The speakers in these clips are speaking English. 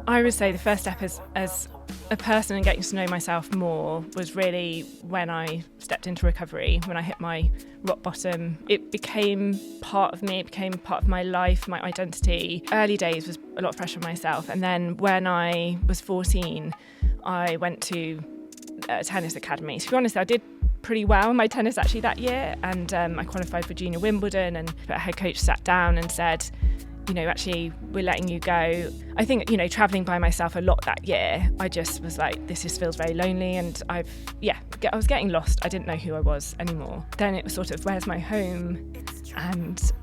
I would say the first step as a person and getting to know myself more was really when I stepped into recovery, when I hit my rock bottom. It became part of me, it became part of my life, my identity. Early days was a lot of pressure on myself. And then when I was 14, I went to a tennis academy. To be honest, I did pretty well in my tennis actually that year. And I qualified for Junior Wimbledon, and the head coach sat down and said, actually, we're letting you go. I think, traveling by myself a lot that year, I just was like, this just feels very lonely. And I was getting lost. I didn't know who I was anymore. Then it was sort of, where's my home? And so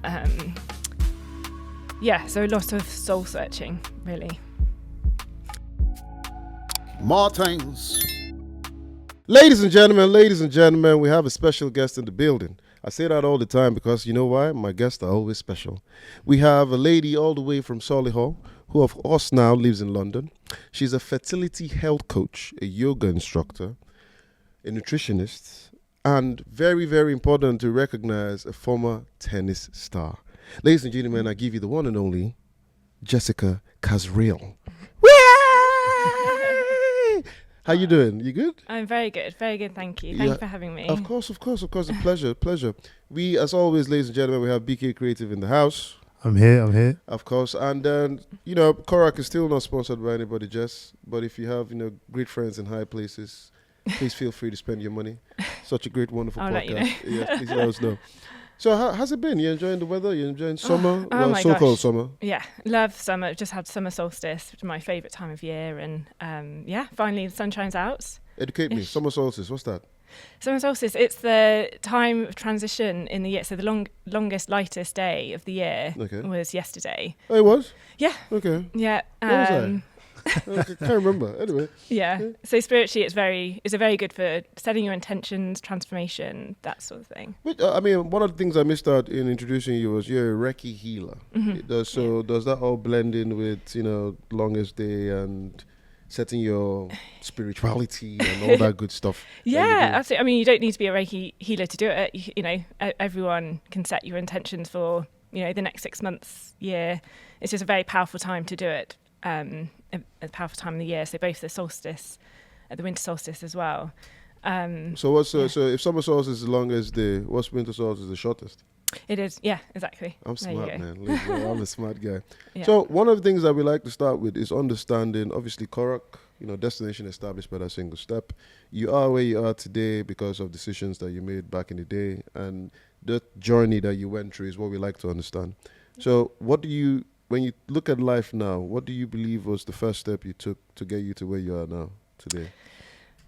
a lot of soul searching, really. Martins. Ladies and gentlemen, we have a special guest in the building. I say that all the time because you know why? My guests are always special. We have a lady all the way from Solihull who of course now lives in London. She's a fertility health coach, a yoga instructor, a nutritionist, and very, very important to recognize, a former tennis star. Ladies and gentlemen, I give you the one and only Jessica Kasriel. How you doing? You good? I'm very good, thank you. Thank you for having me. Of course, a pleasure. We, as always, ladies and gentlemen, we have BK Creative in the house. I'm here. Of course, and Korak is still not sponsored by anybody, Jess, but if you have, great friends in high places, please feel free to spend your money. Such a great, wonderful I'll podcast. let you know. Yeah, please let us know. So how's it been? You enjoying the weather? You enjoying summer? My So-called gosh. summer. Yeah, love summer. Just had summer solstice, which is my favourite time of year. And finally the sun shines out. Educate me. Summer solstice, what's that? Summer solstice, it's the time of transition in the year. So the longest, lightest day of the year was yesterday. Oh, it was? Yeah. Okay. Yeah. What was I can't remember. Anyway. Yeah. So spiritually, it's very good for setting your intentions, transformation, that sort of thing. But, one of the things I missed out in introducing you was you're a Reiki healer. Mm-hmm. Does that all blend in with, longest day and setting your spirituality and all that good stuff? Yeah, absolutely. I mean, you don't need to be a Reiki healer to do it. Everyone can set your intentions for, the next 6 months, year. It's just a very powerful time to do it. A powerful time of the year. So both the solstice, the winter solstice as well. So if summer solstice is the longest day, what's winter solstice the shortest? It is, yeah, exactly. I'm smart, man. I'm a smart guy. Yeah. So one of the things that we like to start with is understanding, obviously, Korak, destination established by that single step. You are where you are today because of decisions that you made back in the day, and the journey that you went through is what we like to understand. So when you look at life now, what do you believe was the first step you took to get you to where you are now today?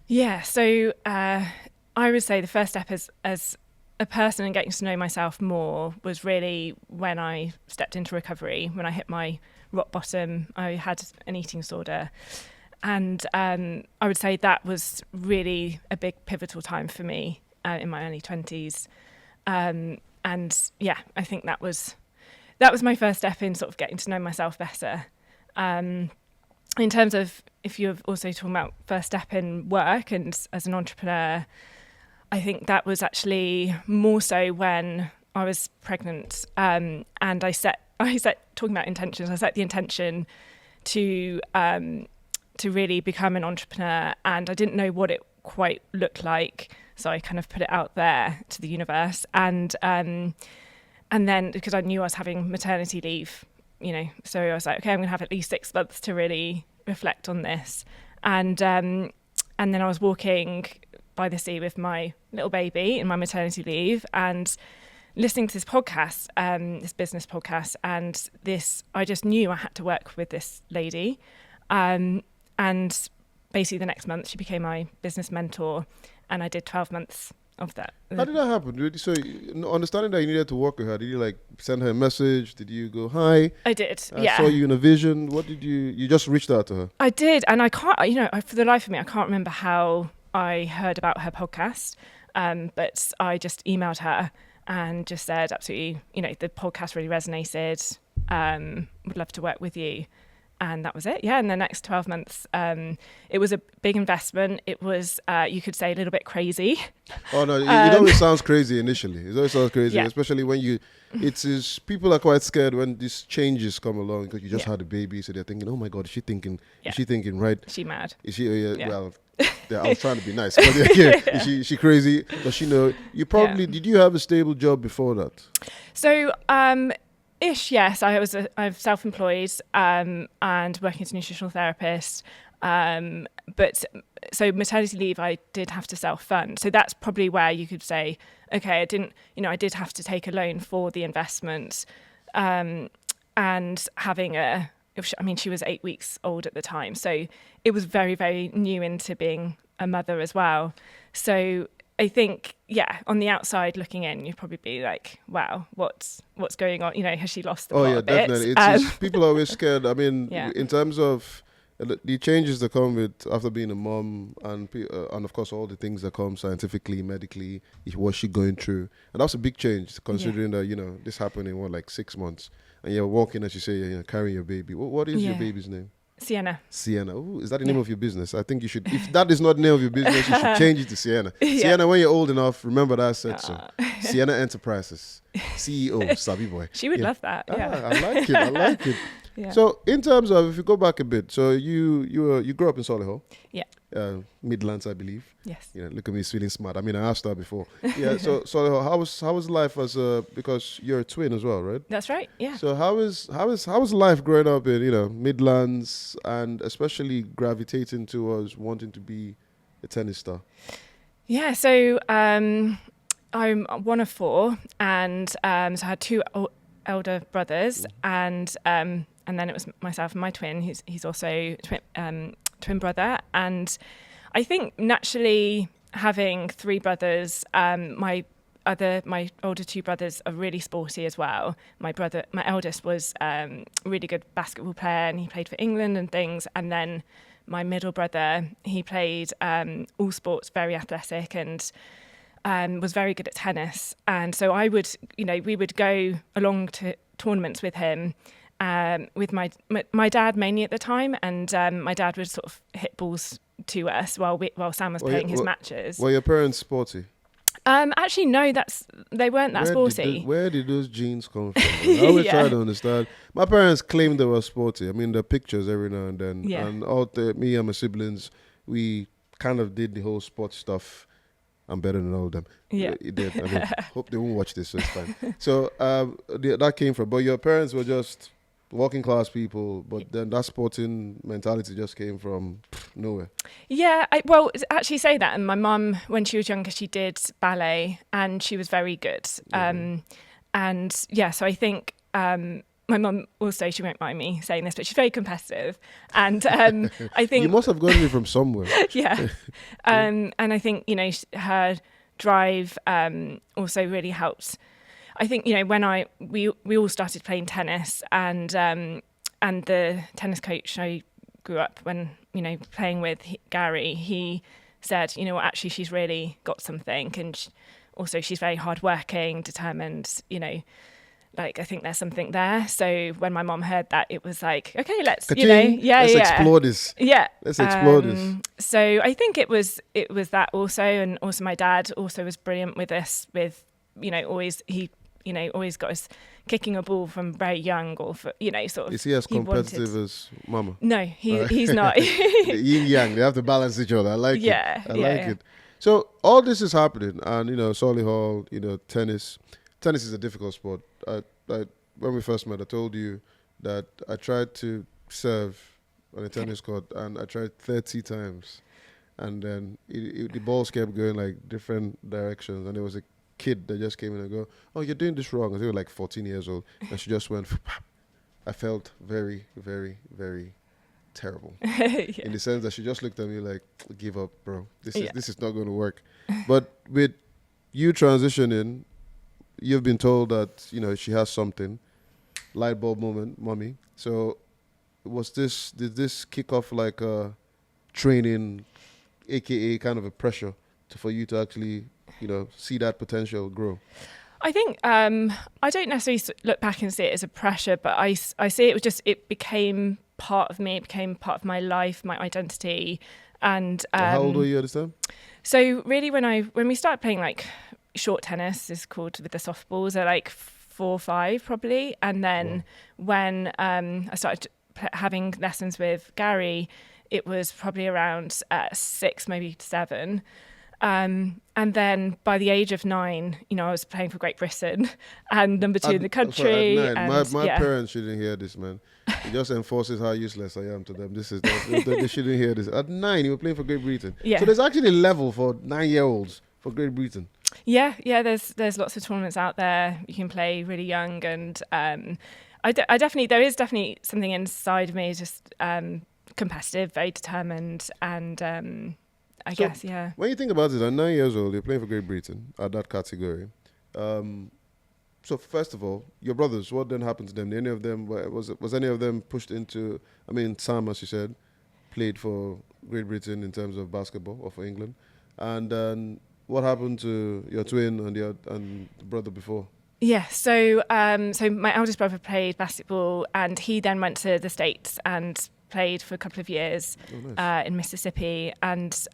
Yeah, so I would say the first step as a person and getting to know myself more was really when I stepped into recovery, when I hit my rock bottom. I had an eating disorder. And I would say that was really a big pivotal time for me in my early 20s. I think that was my first step in sort of getting to know myself better. In terms of, if you're also talking about first step in work and as an entrepreneur, I think that was actually more so when I was pregnant. And I set talking about intentions, I set the intention to really become an entrepreneur, and I didn't know what it quite looked like. So I kind of put it out there to the universe. And then, because I knew I was having maternity leave, so I was like, okay, I'm going to have at least 6 months to really reflect on this. And then I was walking by the sea with my little baby in my maternity leave and listening to this podcast, this business podcast, and I just knew I had to work with this lady. And basically the next month she became my business mentor, and I did 12 months of that. How did that happen? So understanding that you needed to work with her, did you send her a message? Did you go, hi? I did, I saw you in a vision. What did you just reached out to her? I did, and I can't, for the life of me, I can't remember how I heard about her podcast, but I just emailed her and just said, absolutely, the podcast really resonated, would love to work with you. and that was it. Yeah, in the next 12 months, it was a big investment. It was, you could say, a little bit crazy. Oh no, it always sounds crazy initially. It always sounds crazy, Yeah. especially when people are quite scared when these changes come along because you just had a baby, so they're thinking, oh my God, is she thinking right? Is she mad? Is she? Well, I was trying to be nice, but is she crazy? Does she know? You probably did. You have a stable job before that? So, yes. I'm self-employed and working as a nutritional therapist. But so maternity leave, I did have to self-fund. So that's probably where you could say, okay, I did have to take a loan for the investment. And having she was 8 weeks old at the time. So it was very, very new into being a mother as well. So I think, on the outside looking in, you'd probably be like, wow, what's going on? Has she lost the plot a bit? Definitely. It's people are always scared. I mean, in terms of the changes that come with after being a mom and of course all the things that come scientifically, medically, what's she going through? And that's a big change considering that, this happened in 6 months. And you're walking, as you say, carrying your baby. What is your baby's name? Sienna. Ooh, is that the name of your business? I think you should, if that is not the name of your business, you should change it to Sienna. Sienna, when you're old enough, remember that I said so. Sienna Enterprises, CEO, Sabi boy. She would love that, I like it. Yeah. So in terms of, if you go back a bit, so you grew up in Solihull. Yeah. Midlands, I believe. Yes. Look at me feeling smart. I mean, I asked that before. Yeah. So Solihull, how was life because you're a twin as well, right? That's right. Yeah. So how was life growing up in Midlands and especially gravitating towards wanting to be a tennis star? Yeah. So I'm one of four, and so I had two elder brothers, and then it was myself and my twin, he's also twin brother. And I think naturally having three brothers, my older two brothers are really sporty as well. My eldest was a really good basketball player, and he played for England and things. And then my middle brother, he played all sports, very athletic, and was very good at tennis. And so we would go along to tournaments with him, with my dad mainly at the time, and my dad would sort of hit balls to us while Sam was playing his matches. Were your parents sporty? Actually, no, they weren't that sporty. Where did those genes come from? I always try to understand. My parents claimed they were sporty. I mean, the pictures every now and then, and me and my siblings, we kind of did the whole sports stuff. I'm better than all of them. Yeah. I mean, hope they won't watch this, so it's fine. So that came from, but your parents were just working class people, but then that sporting mentality just came from nowhere. Yeah, actually say that. And my mum, when she was younger, she did ballet and she was very good. So I think my mum also, she won't mind me saying this, but she's very competitive. And I think... You must have gotten it from somewhere. Yeah. And I think, her drive also really helped. I think, when we all started playing tennis, and the tennis coach I grew up playing with, Gary, he said, actually she's really got something, and also she's very hardworking, determined, I think there's something there. So when my mom heard that, it was like, okay, let's explore this. Yeah. Let's explore this. So I think it was that also, and also my dad also was brilliant with this, with, always got us kicking a ball from very young, or for, sort of. Is he as competitive as Mama? No, he's not. Yin yang, they have to balance each other. I like it. I like it. So all this is happening, and Solihull, tennis. Tennis is a difficult sport. When we first met, I told you that I tried to serve on a tennis court, and I tried 30 times, and then the balls kept going like different directions, and there was a kid that just came in and go, "Oh, you're doing this wrong." And they were like 14 years old, and she just went. I felt very, very, very terrible in the sense that she just looked at me like, "Give up, bro. This is not going to work." But with you transitioning, you've been told that she has something, light bulb moment, mommy. So did this kick off like a training, aka kind of a pressure for you to actually see that potential grow? I think I don't necessarily look back and see it as a pressure, but I see it was it became part of me. It became part of my life, my identity. And how old were you at this time? So really, when we started playing like short tennis, is called with the softballs, at like 4 or 5 probably, and then when I started having lessons with Gary, it was probably around 6, maybe 7. And then by the age of 9, I was playing for Great Britain and number 2 in the country. At 9, and my parents shouldn't hear this, man. It just enforces how useless I am to them. They shouldn't hear this. At 9, you were playing for Great Britain. Yeah. So there's actually a level for 9-year-olds for Great Britain. Yeah. There's lots of tournaments out there. You can play really young, and there is definitely something inside of me, just competitive, very determined, and I guess. When you think about it, at 9 years old, you're playing for Great Britain at that category. So first of all, your brothers, what then happened to them? Did any of them was any of them pushed into? I mean, Sam, as you said, played for Great Britain in terms of basketball or for England, and then what happened to your twin and the brother before? Yeah, so my eldest brother played basketball, and he then went to the States and played for a couple of years in Mississippi, and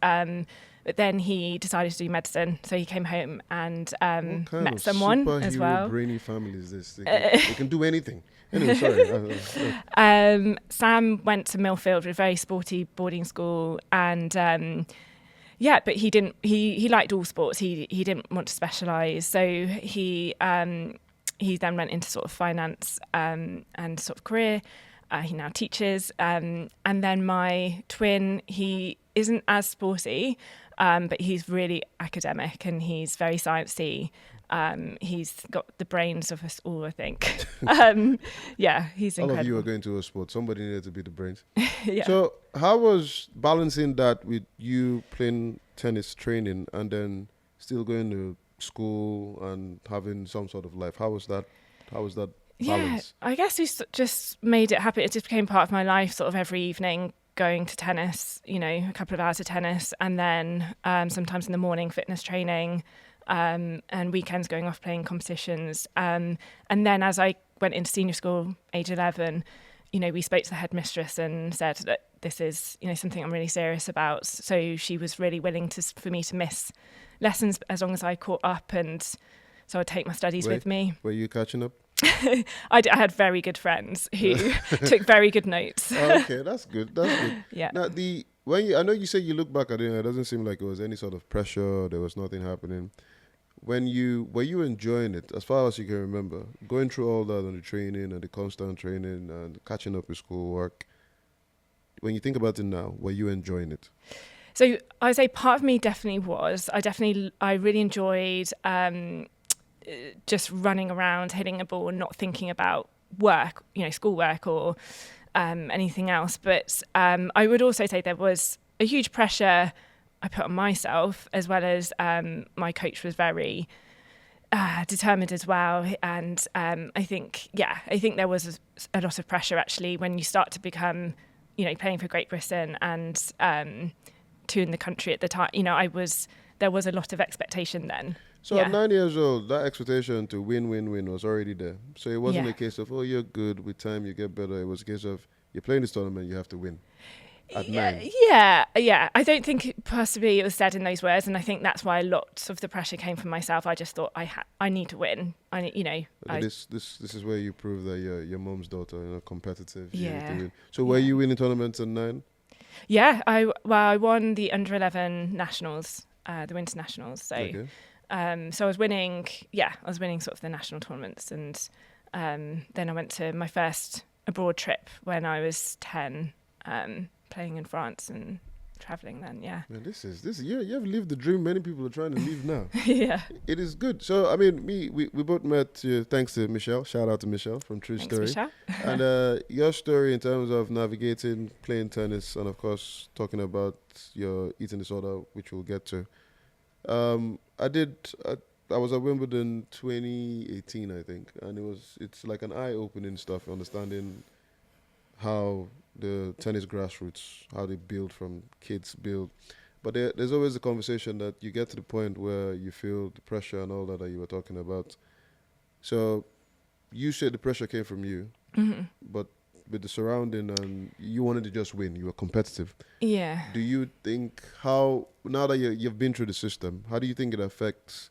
but then he decided to do medicine, so he came home and met someone as well. Brainy family is this? They can do anything. Anyway, sorry. Sam went to Millfield, a very sporty boarding school, and but he didn't. He liked all sports. He didn't want to specialise, so he then went into sort of finance and sort of career. He now teaches, and then my twin, he isn't as sporty, but he's really academic and he's very sciencey. He's got the brains of us all, I think. He's incredible. All of you are going to a sport. Somebody needed to be the brains. Yeah. So how was balancing that with you playing tennis training and then still going to school and having some sort of life? How was that balance? Yeah, I guess we just made it happen. It just became part of my life, sort of every evening going to tennis, a couple of hours of tennis, and then sometimes in the morning fitness training, and weekends going off playing competitions. And then as I went into senior school, age 11, we spoke to the headmistress and said that this is, something I'm really serious about. So she was really willing for me to miss lessons as long as I caught up, and so I'd take my studies with me. Were you catching up? I had very good friends who took very good notes. Okay, that's good. Yeah. Now, I know you say you look back at it, and it doesn't seem like it was any sort of pressure. There was nothing happening. Were you enjoying it, as far as you can remember, going through all that and the training and the constant training and catching up with schoolwork? When you think about it now, were you enjoying it? So I'd say part of me definitely was. I really enjoyed just running around, hitting a ball, and not thinking about work, schoolwork or anything else. But I would also say there was a huge pressure I put on myself, as well as my coach was very determined as well. And I think there was a lot of pressure actually when you start to become, playing for Great Britain and 2 in the country at the time. There was a lot of expectation then. So at 9 years old, that expectation to win was already there. So it wasn't a case of, you're good, with time you get better. It was a case of, you're playing this tournament, you have to win. At 9. Yeah. I don't think possibly it was said in those words, and I think that's why lots of the pressure came from myself. I just thought I need to win. This is where you prove that you're your mom's daughter, competitive. Yeah. So were you winning tournaments at 9? Yeah, I won the under 11 nationals, the winter nationals. So. Okay. So I was winning sort of the national tournaments, and then I went to my first abroad trip when I was 10, playing in France and traveling then. Yeah. Man, this you have lived the dream many people are trying to live now. Yeah. It is good. So I mean, we both met thanks to Michelle. Shout out to Michelle from True Thanks, Story. Michelle. And your story in terms of navigating, playing tennis, and of course talking about your eating disorder, which we'll get to. I was at Wimbledon 2018, I think, and it's like an eye-opening stuff, understanding how the tennis grassroots, how they build from kids build. But there's always a conversation that you get to the point where you feel the pressure and all that you were talking about. So you said the pressure came from you, but with the surrounding, and you wanted to just win. You were competitive. Yeah. Do you think now that you've been through the system, how do you think it affects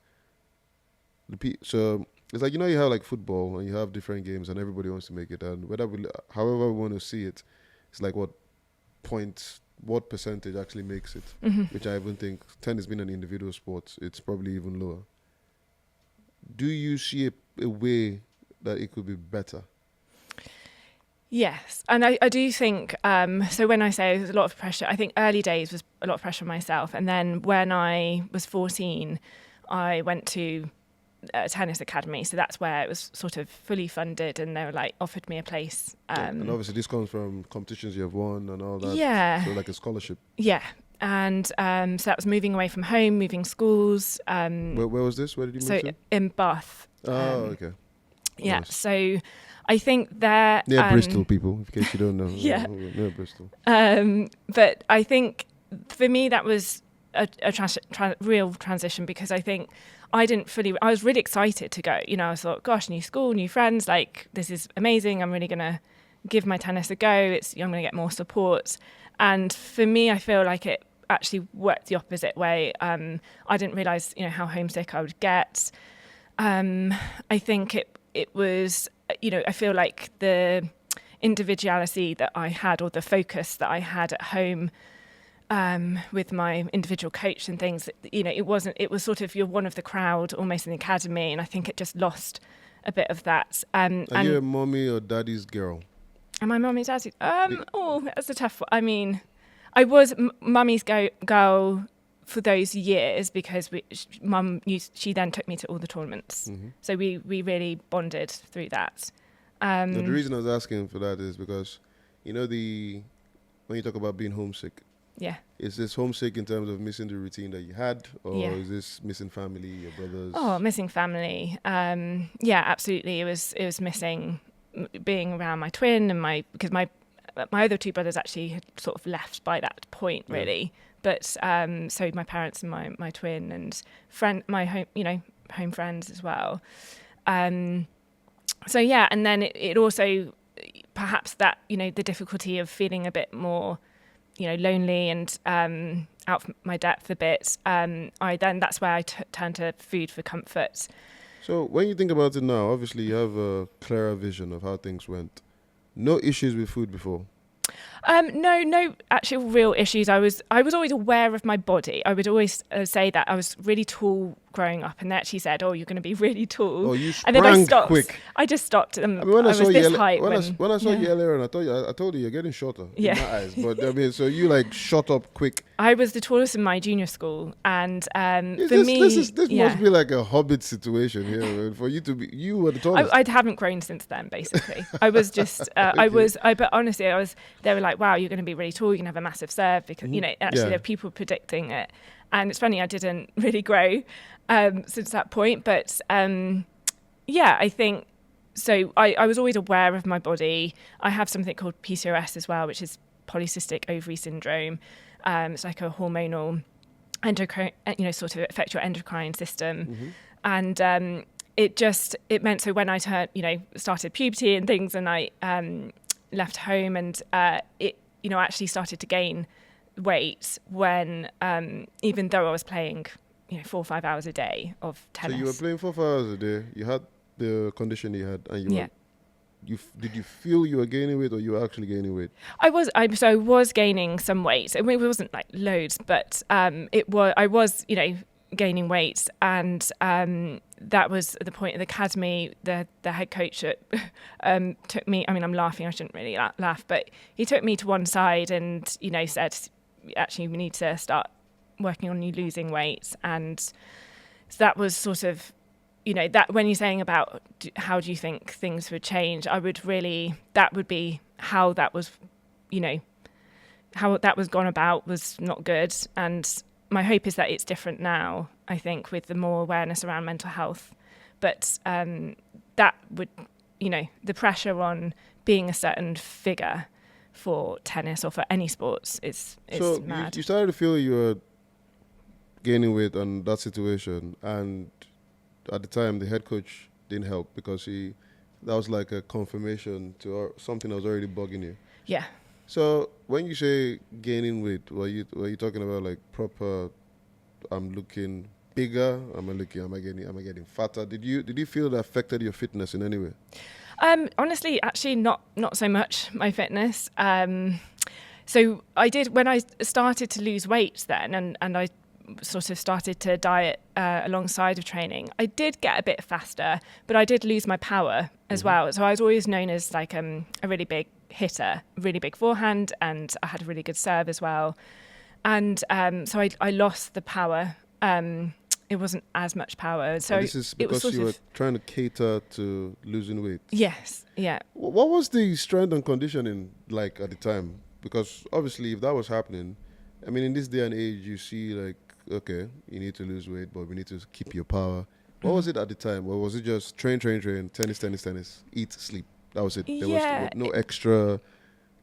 so it's like, you have like football and you have different games and everybody wants to make it, and however we want to see it, it's like what percentage actually makes it, which I even think tennis being an individual sport, it's probably even lower. Do you see a way that it could be better? Yes, and I do think, so when I say there's a lot of pressure, I think early days was a lot of pressure on myself, and then when I was 14, I went to a tennis academy, so that's where it was sort of fully funded, and they were like offered me a place. And obviously this comes from competitions you have won and all that. Yeah. So like a scholarship. Yeah, and so that was moving away from home, moving schools. Where was this? Where did you move to? So in Bath. Oh, okay. Yeah, Nice. so I think there... Near Bristol, people, in case you don't know. Yeah. Near Bristol. But I think for me that was a real transition, because I think I was really excited to go. I thought, gosh, new school, new friends, like this is amazing. I'm really going to give my tennis a go. I'm going to get more support. And for me, I feel like it actually worked the opposite way. I didn't realise, how homesick I would get. I think it was, I feel like the individuality that I had, or the focus that I had at home, with my individual coach and things, it was sort of, you're one of the crowd almost in the academy, and I think it just lost a bit of that. Are you a mommy or daddy's girl? Am I mummy's daddy? That's a tough one. I mean, I was mummy's girl for those years, because she then took me to all the tournaments. Mm-hmm. So we really bonded through that. The reason I was asking for that is because, when you talk about being homesick, yeah, is this homesick in terms of missing the routine that you had, or is this missing family, your brothers? Oh, missing family. Yeah, absolutely. It was missing being around my twin and because my other two brothers actually had sort of left by that point, really. Yeah. But so my parents and my twin and my home friends as well. So yeah, and then it also perhaps that the difficulty of feeling a bit more lonely and out of my depth a bit. That's where I turned to food for comfort. So when you think about it now, obviously you have a clearer vision of how things went. No issues with food before? No actual real issues. I was always aware of my body. I would always say that I was really tall growing up, and they actually said, "Oh, you're going to be really tall." Oh, you sprang and then I stopped. Quick. I just stopped. I when I was saw this you height. When I saw you earlier, and I told you you're getting shorter in my eyes. But so you like shot up quick. I was the tallest in my junior school, and this must be like a Hobbit situation here. For you to be, you were the tallest. I haven't grown since then. Basically, I was just. But honestly, They were like, "Wow, you're going to be really tall. You're going to have a massive serve," because there are people predicting it. And it's funny, I didn't really grow since that point. But I think so. I was always aware of my body. I have something called PCOS as well, which is polycystic ovary syndrome. It's like a hormonal endocrine, sort of affect your endocrine system. Mm-hmm. And it meant, so when I started puberty and things, and I left home, and it actually started to gain weight when even though I was playing 4 or 5 hours a day of tennis. So you were playing 4 or 5 hours a day, you had the condition you had, and did you feel you were gaining weight, or you were actually gaining weight? I was gaining some weight. I mean, it wasn't like loads, but I was gaining weight, and that was at the point of the academy. The head coach took me. I mean, I'm laughing. I shouldn't really laugh, but he took me to one side and said, "Actually, we need to start working on you losing weight." And so that was sort of, that when you're saying about how do you think things would change, that would be how that was, how that was gone about was not good. And my hope is that it's different now, I think, with the more awareness around mental health. But that would, the pressure on being a certain figure for tennis or for any sports is mad. You started to feel you were gaining weight on that situation, and at the time the head coach didn't help because he that was like a confirmation to something that was already bugging you. Yeah. So when you say gaining weight, were you talking about like proper? I'm looking bigger. Am I getting fatter? Did you feel that affected your fitness in any way? Honestly, actually, not so much my fitness. So I did when I started to lose weight then, and I sort of started to diet alongside of training. I did get a bit faster, but I did lose my power as well. So I was always known as like a really big hitter, really big forehand, and I had a really good serve as well. And so I lost the power. It wasn't as much power. So and this is because you were trying to cater to losing weight. Yes, yeah. What was the strength and conditioning like at the time? Because obviously, if that was happening, I mean, in this day and age, you see like, okay, you need to lose weight, but we need to keep your power. What was it at the time? Or was it just train, tennis, eat, sleep? That was it. There was no extra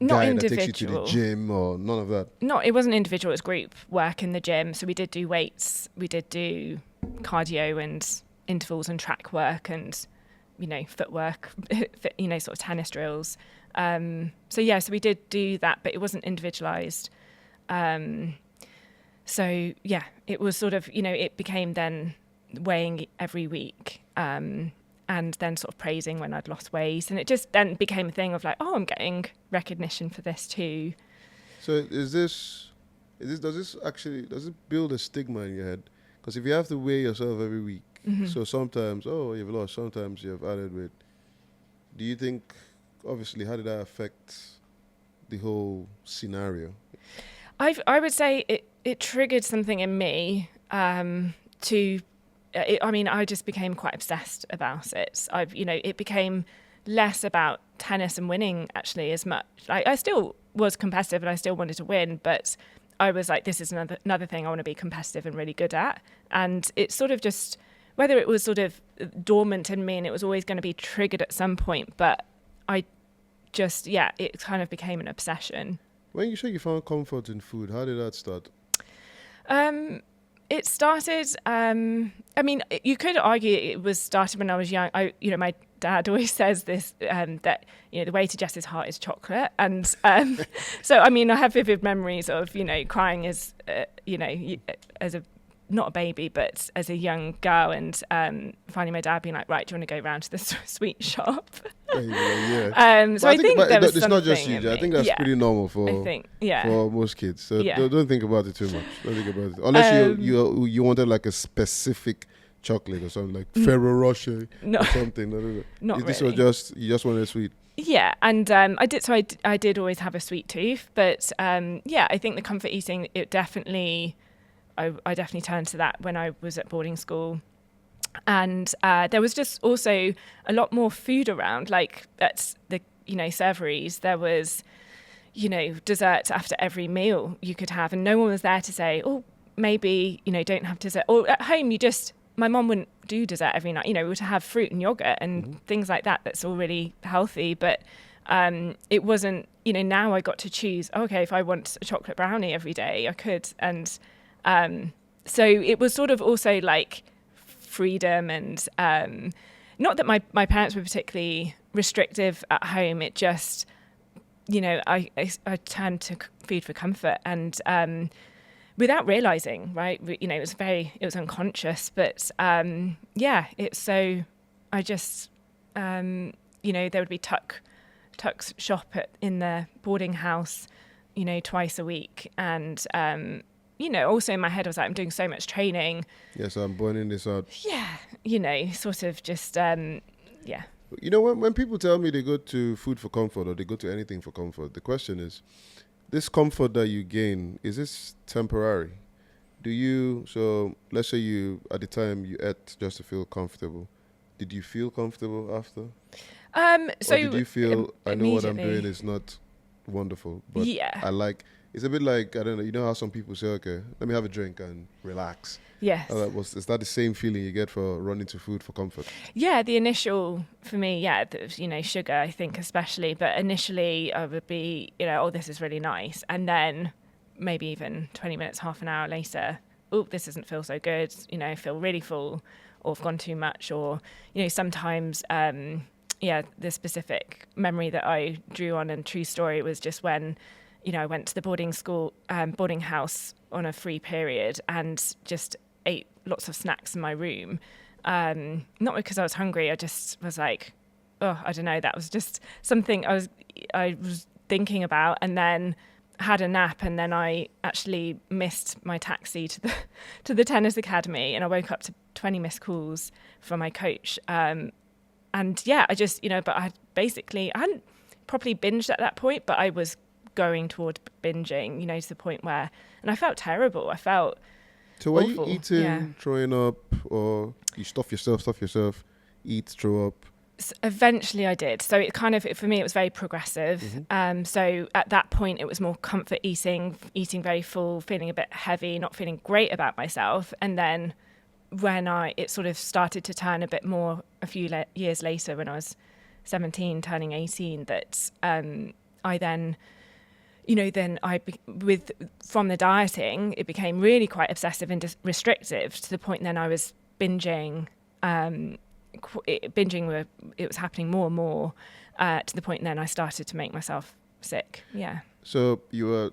guy that takes you to the gym or none of that. No, it wasn't individual. It was group work in the gym. So we did do weights. We did do cardio and intervals and track work and, footwork, sort of tennis drills. So we did do that, but it wasn't individualized. So yeah, it was sort of, it became then weighing every week, and then sort of praising when I'd lost weight. And it just then became a thing of like, oh, I'm getting recognition for this too. So does it build a stigma in your head? Because if you have to weigh yourself every week, so sometimes, you've lost, sometimes you've added weight. Do you think, obviously, how did that affect the whole scenario? I would say it triggered something in me I just became quite obsessed about it. It became less about tennis and winning actually as much. I still was competitive and I still wanted to win, but I was like, this is another thing I want to be competitive and really good at. And it's sort of just, whether it was sort of dormant in me and it was always going to be triggered at some point, but it kind of became an obsession. When you say you found comfort in food, how did that start? It started, you could argue it was started when I was young. My dad always says this, that, the way to Jess's heart is chocolate. And so, I have vivid memories of, crying as, as not a baby, but as a young girl and finding my dad being like, right, do you want to go round to the sweet shop? Yeah. So I think there was it's not just you. I think that's pretty normal for most kids. So don't think about it too much. Don't think about it unless you wanted like a specific chocolate or something like Ferrero Rocher or something. I don't know. Not this really. was you just wanted sweet. Yeah, and I did. So I did always have a sweet tooth, but I think the comfort eating, it definitely. I definitely turned to that when I was at boarding school. And there was just also a lot more food around, like at the, serveries. There was, dessert after every meal you could have. And no one was there to say, oh, maybe, don't have dessert. Or at home, my mom wouldn't do dessert every night. We would have fruit and yogurt and things like that. That's all really healthy. But it wasn't, now I got to choose, okay, if I want a chocolate brownie every day, I could. And so it was sort of also like freedom and not that my parents were particularly restrictive at home. It just, I turned to food for comfort and without realizing, right? It was unconscious, but it's so I just, there would be Tuck's shop in the boarding house, twice a week. And, also in my head, I was like, I'm doing so much training. Yes, I'm burning this out. Yeah, sort of just, yeah. When people tell me they go to food for comfort or they go to anything for comfort, the question is, this comfort that you gain, is this temporary? So let's say at the time you ate just to feel comfortable. Did you feel comfortable after? So or did you feel, I know what I'm doing is not wonderful, but it's a bit like, I don't know, you know how some people say, okay, let me have a drink and relax. Yes. Is that the same feeling you get for running to food for comfort? Yeah, the initial, for me, sugar, I think especially, but initially I would be, oh, this is really nice. And then maybe even 20 minutes, half an hour later, oh, this doesn't feel so good, I feel really full or I've gone too much or, sometimes the specific memory that I drew on and true story was just when, I went to the boarding house on a free period and just ate lots of snacks in my room. Not because I was hungry, I just was like, oh, I don't know, that was just something I was thinking about, and then had a nap, and then I actually missed my taxi to the tennis academy, and I woke up to 20 missed calls from my coach. And yeah, I just, but I hadn't properly binged at that point, but I was going toward binging, to the point where, and I felt terrible. I felt So were awful. you eating, throwing up, or you stuff yourself, eat, throw up? Eventually I did. So it kind of, for me, it was very progressive. Mm-hmm. So at that point, it was more comfort eating very full, feeling a bit heavy, not feeling great about myself. And then when it sort of started to turn a bit more a few years later, when I was 17, turning 18, that I then, from the dieting, it became really quite obsessive and restrictive, to the point then I was binging. It was happening more and more, to the point then I started to make myself sick. Yeah. So you were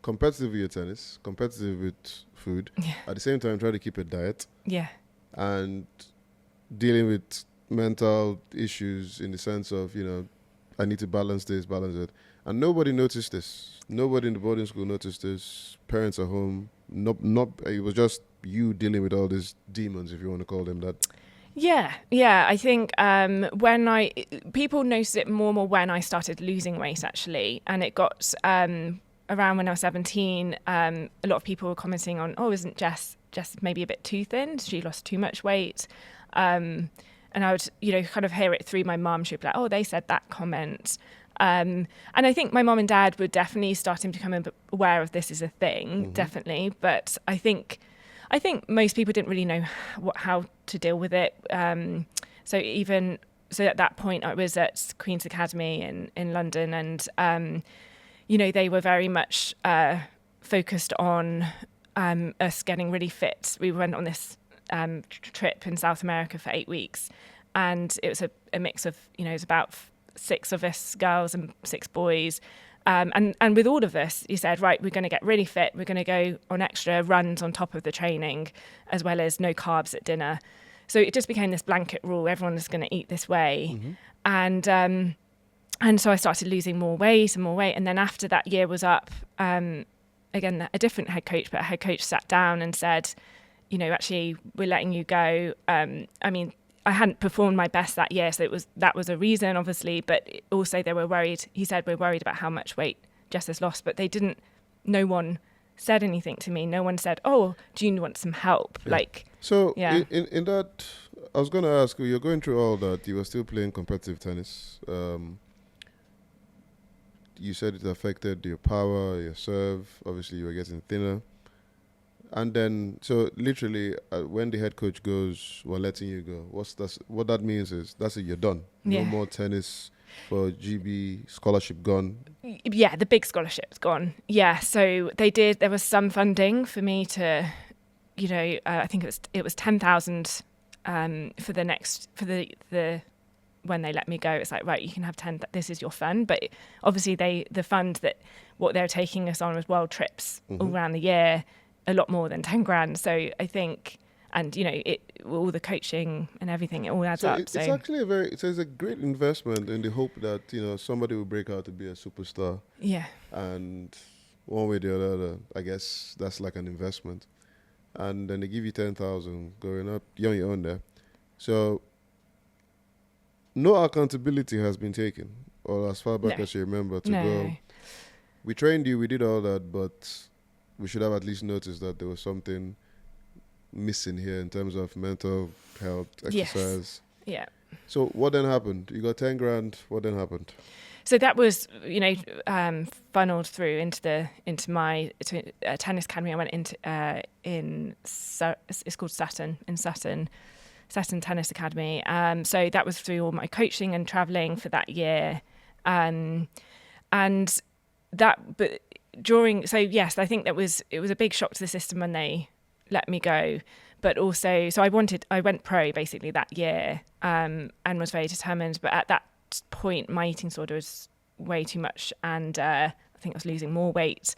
competitive with your tennis, competitive with food, at the same time trying to keep a diet, and dealing with mental issues in the sense of, I need to balance this, balance it. And nobody noticed this. Nobody in the boarding school noticed this. Parents at home, not. It was just you dealing with all these demons, if you want to call them that. Yeah. I think people noticed it more and more when I started losing weight, actually. And it got around when I was 17, a lot of people were commenting on, oh, isn't Jess maybe a bit too thin? She lost too much weight. And I would, kind of hear it through my mum. She'd be like, oh, they said that comment. And I think my mum and dad were definitely starting to become aware of this as a thing, definitely. But I think most people didn't really know how to deal with it. So at that point, I was at Queen's Academy in London, and they were very much focused on us getting really fit. We went on this trip in South America for 8 weeks, and it was a mix of, it was about 6 of us girls and 6 boys. And with all of us, you said, right, we're going to get really fit. We're going to go on extra runs on top of the training, as well as no carbs at dinner. So it just became this blanket rule. Everyone is going to eat this way. And so I started losing more weight. And then after that year was up, again, a different head coach, but a head coach sat down and said, actually, we're letting you go. I hadn't performed my best that year, so that was a reason, obviously, but also they were worried. He said, we're worried about how much weight Jess has lost, but no one said anything to me. No one said, oh, do you want some help? In that, I was going to ask you, you're going through all that, you were still playing competitive tennis. You said it affected your power, your serve, obviously you were getting thinner. And then, so literally, when the head coach goes, we're letting you go, what that means is, that's it, you're done. No more tennis for GB, scholarship gone. Yeah, the big scholarship's gone. Yeah, so there was some funding for me to, I think it was 10,000 for the when they let me go. It's like, right, you can have 10, this is your fund. But obviously the fund that what they're taking us on was world trips all around the year, a lot more than 10 grand. So I think, and all the coaching and everything, it all adds up. It's actually it's a great investment in the hope that, somebody will break out to be a superstar. Yeah. And one way or the other, I guess that's like an investment. And then they give you 10,000 going up, you're on your own there. So no accountability has been taken, or as far back as you remember, to go, we trained you, we did all that, but we should have at least noticed that there was something missing here in terms of mental health, exercise. Yes. Yeah. So what then happened? You got 10 grand. What then happened? So that was, funneled through into my tennis academy. I went into it's called Sutton Tennis Academy. So that was through all my coaching and traveling for that year, I think it was a big shock to the system when they let me go. but also, so I went pro basically that year, and was very determined. But at that point, my eating disorder was way too much, and I think I was losing more weight.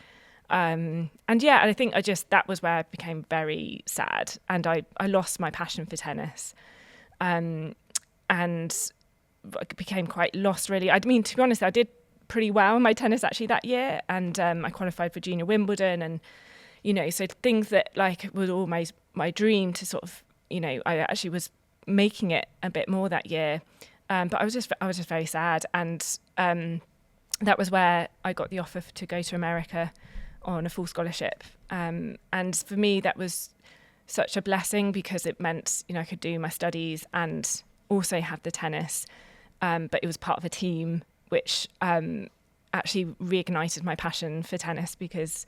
And I think that was where I became very sad, and I lost my passion for tennis, and I became quite lost, really. I mean, to be honest, I did pretty well in my tennis actually that year, and I qualified for Junior Wimbledon, and so things that like was almost my dream to sort of, I actually was making it a bit more that year, but I was just very sad, and that was where I got the offer to go to America on a full scholarship, and for me that was such a blessing because it meant I could do my studies and also have the tennis, but it was part of a team which actually reignited my passion for tennis, because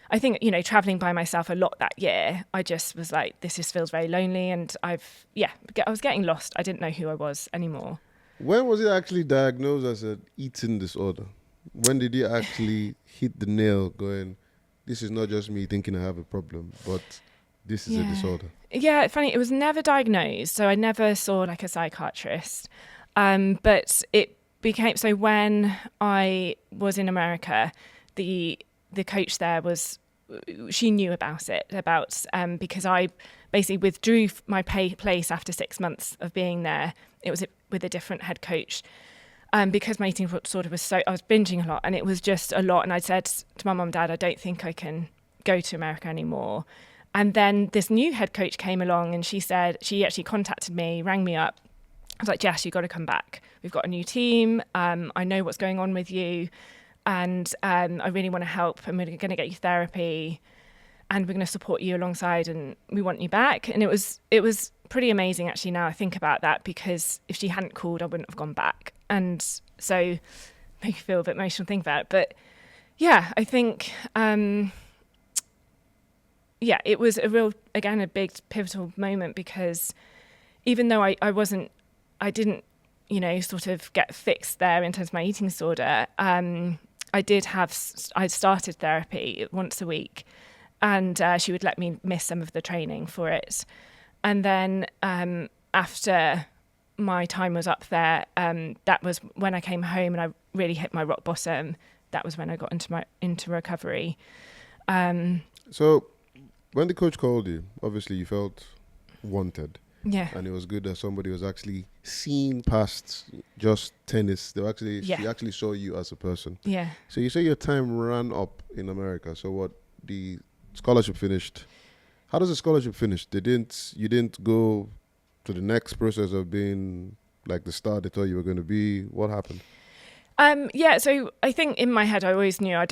I think traveling by myself a lot that year, I just was like, this just feels very lonely, and I was getting lost. I didn't know who I was anymore. When was it actually diagnosed as an eating disorder? When did you actually hit the nail going, this is not just me thinking I have a problem, but this is a disorder? Yeah, funny, it was never diagnosed, so I never saw like a psychiatrist. But it became, so when I was in America, the coach there she knew about it, because I basically withdrew my place after 6 months of being there. It was with a different head coach. Because my eating disorder was I was binging a lot, and it was just a lot. And I said to my mum and dad, I don't think I can go to America anymore. And then this new head coach came along, and she actually contacted me, rang me up. I was like, Jess, you've got to come back. We've got a new team. I know what's going on with you. And I really want to help. And we're going to get you therapy, and we're going to support you alongside, and we want you back. And it was pretty amazing, actually, now I think about that, because if she hadn't called, I wouldn't have gone back. And so make me feel a bit emotional thinking about it. But yeah, I think, it was a big pivotal moment, because even though I didn't, sort of get fixed there in terms of my eating disorder, I started therapy once a week, and she would let me miss some of the training for it. And then after my time was up there, that was when I came home and I really hit my rock bottom. That was when I got into recovery. So when the coach called you, obviously you felt wanted. Yeah. And it was good that somebody was actually seen past just tennis. She actually saw you as a person. Yeah. So you say your time ran up in America. So what, the scholarship finished? How does the scholarship finish? You didn't go to the next process of being like the star they thought you were going to be. What happened? So I think in my head I always knew I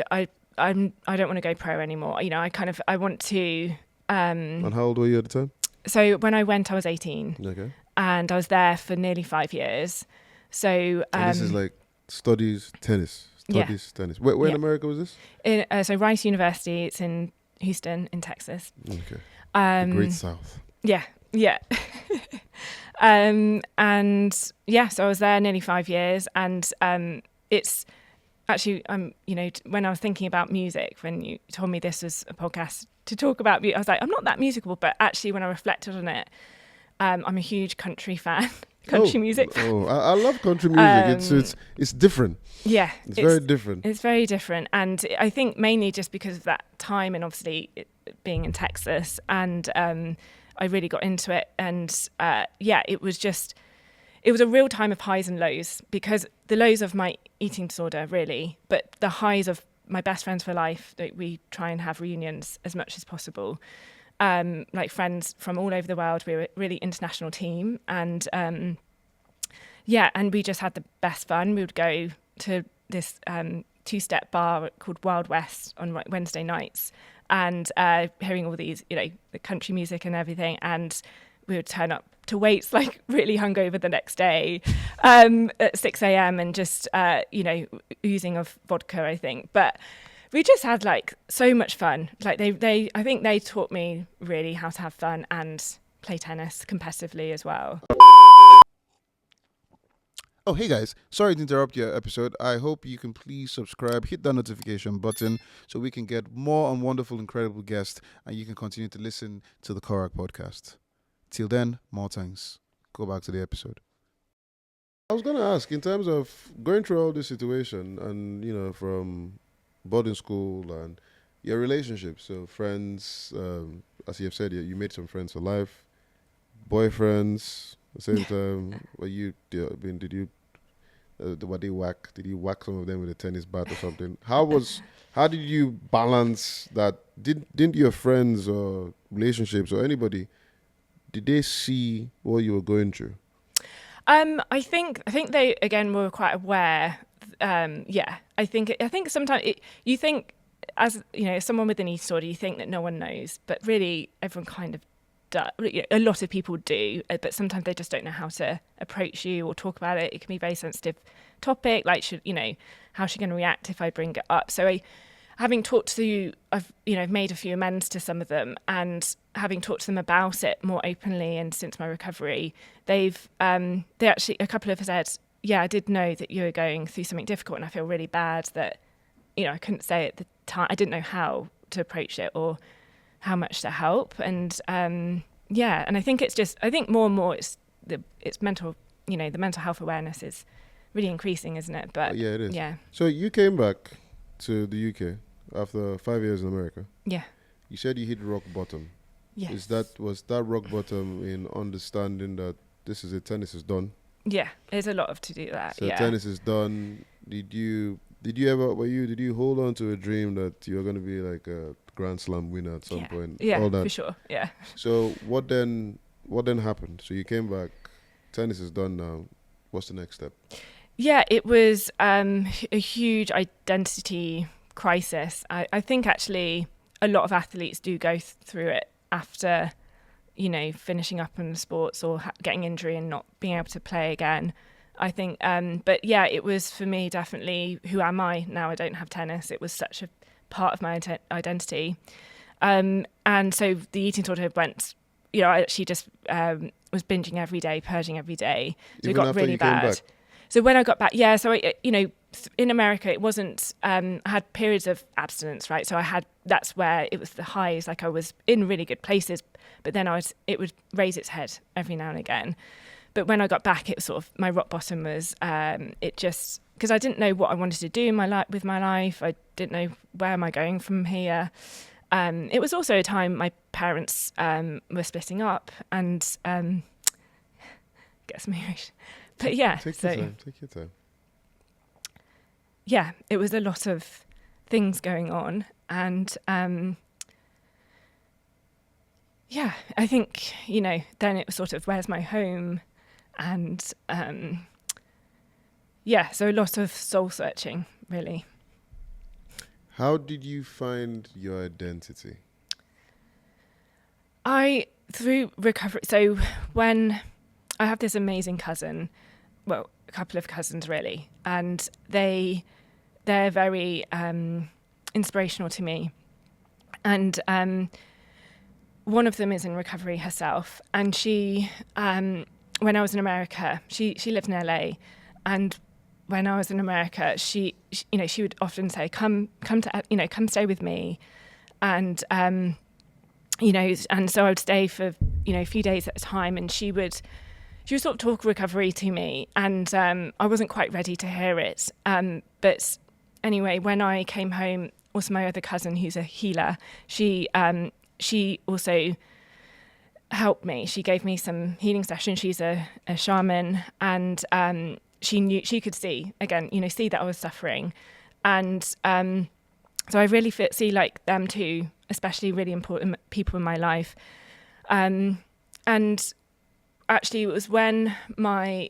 don't want to go pro anymore. I want to. And how old were you at the time? So when I went, I was 18. Okay. And I was there for nearly 5 years. So this is like studies tennis. Tennis. Where in America was this? So Rice University. It's in Houston, in Texas. Okay. The Great South. Yeah. So I was there nearly 5 years, and it's actually, when I was thinking about music, when you told me this was a podcast to talk about music, I was like, I'm not that musical, but actually when I reflected on it, I'm a huge country fan, music fan. Oh, I love country music. It's different. Yeah. It's very different. It's very different. And I think mainly just because of that time, and obviously being in Texas, and I really got into it. And it was a real time of highs and lows, because the lows of my eating disorder, really, but the highs of my best friends for life, that we try and have reunions as much as possible. Like friends from all over the world. We were a really international team, and and we just had the best fun. We would go to this two-step bar called Wild West on Wednesday nights, and hearing all these, the country music and everything, and we would turn up to weights like really hungover the next day at 6 a.m. and just, oozing of vodka, I think. But we just had like so much fun. Like I think they taught me really how to have fun and play tennis competitively as well. Oh, hey guys, sorry to interrupt your episode. I hope you can please subscribe, hit that notification button so we can get more on wonderful, incredible guests and you can continue to listen to the Korak Podcast. Till then, more thanks. Go back to the episode. I was going to ask, in terms of going through all this situation and, from boarding school and your relationships, so friends, as you have said, you made some friends for life, boyfriends, at the same time, were they whack? Did you whack some of them with a tennis bat or something? How did you balance that? Didn't your friends or relationships or anybody, did they see what you were going through? I think they again were quite aware. I think sometimes you think, as someone with an eating disorder, you think that no one knows, but really everyone kind of does. A lot of people do, but sometimes they just don't know how to approach you or talk about it. It can be a very sensitive topic. Like, how's she going to react if I bring it up? So having talked to, I've made a few amends to some of them, and having talked to them about it more openly, and since my recovery, they actually, a couple of have said, yeah, I did know that you were going through something difficult, and I feel really bad that, I couldn't say at the time, I didn't know how to approach it or how much to help. And and I think I think more and more it's mental, the mental health awareness is really increasing, isn't it? But yeah, it is. Yeah. So you came back to the UK after 5 years in America. Yeah. You said you hit rock bottom. Yes. Was that rock bottom in understanding that this is it, tennis is done? Yeah, there's a lot of to do that. So yeah. tennis is done. Did you hold on to a dream that you were going to be like a Grand Slam winner at some point? Yeah, all that. For sure. Yeah. So what then happened? So you came back, tennis is done now. What's the next step? Yeah, it was a huge identity crisis. I think actually a lot of athletes do go through it after, finishing up in the sports or getting injury and not being able to play again. I think, but yeah, it was for me definitely, who am I now? I don't have tennis. It was such a part of my identity. And so the eating disorder went, I actually just was binging every day, purging every day. So Even it got after really you came bad. back? So when I got back, so in America, it wasn't, I had periods of abstinence, right? So that's where it was the highs, like I was in really good places, but then it would raise its head every now and again. But when I got back, it was sort of, my rock bottom was, because I didn't know what I wanted to do with my life. I didn't know where am I going from here. It was also a time my parents were splitting up and gets me emotional. But yeah. Take your time. Yeah, it was a lot of things going on. And I think, then it was sort of, where's my home? And so a lot of soul searching, really. How did you find your identity? Through recovery. So when I have this amazing cousin, well, a couple of cousins really, and they're very inspirational to me. And one of them is in recovery herself, and she, when I was in America, she lived in LA, and when I was in America, she would often say, come stay with me, and and so I would stay for a few days at a time, and she would sort of talk recovery to me, and I wasn't quite ready to hear it. But anyway, when I came home, also my other cousin, who's a healer, she also helped me. She gave me some healing sessions. She's a shaman, and she could see that I was suffering, and so I really see like them too, especially really important people in my life, and actually it was when I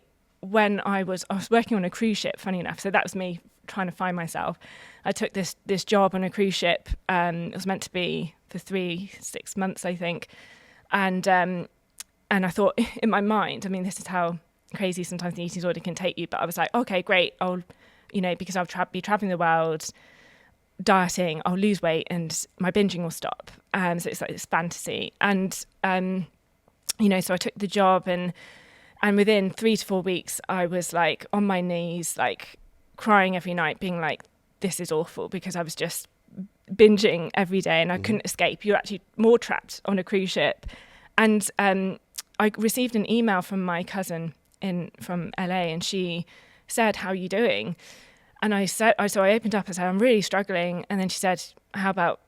was working on a cruise ship, funny enough. So that was me trying to find myself. I took this job on a cruise ship. It was meant to be for 6 months, I think. And I thought in my mind, this is how crazy sometimes the eating disorder can take you. But I was like, okay, great. I'll, because I'll be traveling the world, dieting, I'll lose weight and my binging will stop. So it's like this fantasy. And, so I took the job and And within 3 to 4 weeks, I was like on my knees, like crying every night, being like, this is awful, because I was just binging every day and I couldn't escape. You're actually more trapped on a cruise ship. And I received an email from my cousin from LA, and she said, how are you doing? And I opened up and said, I'm really struggling. And then she said, how about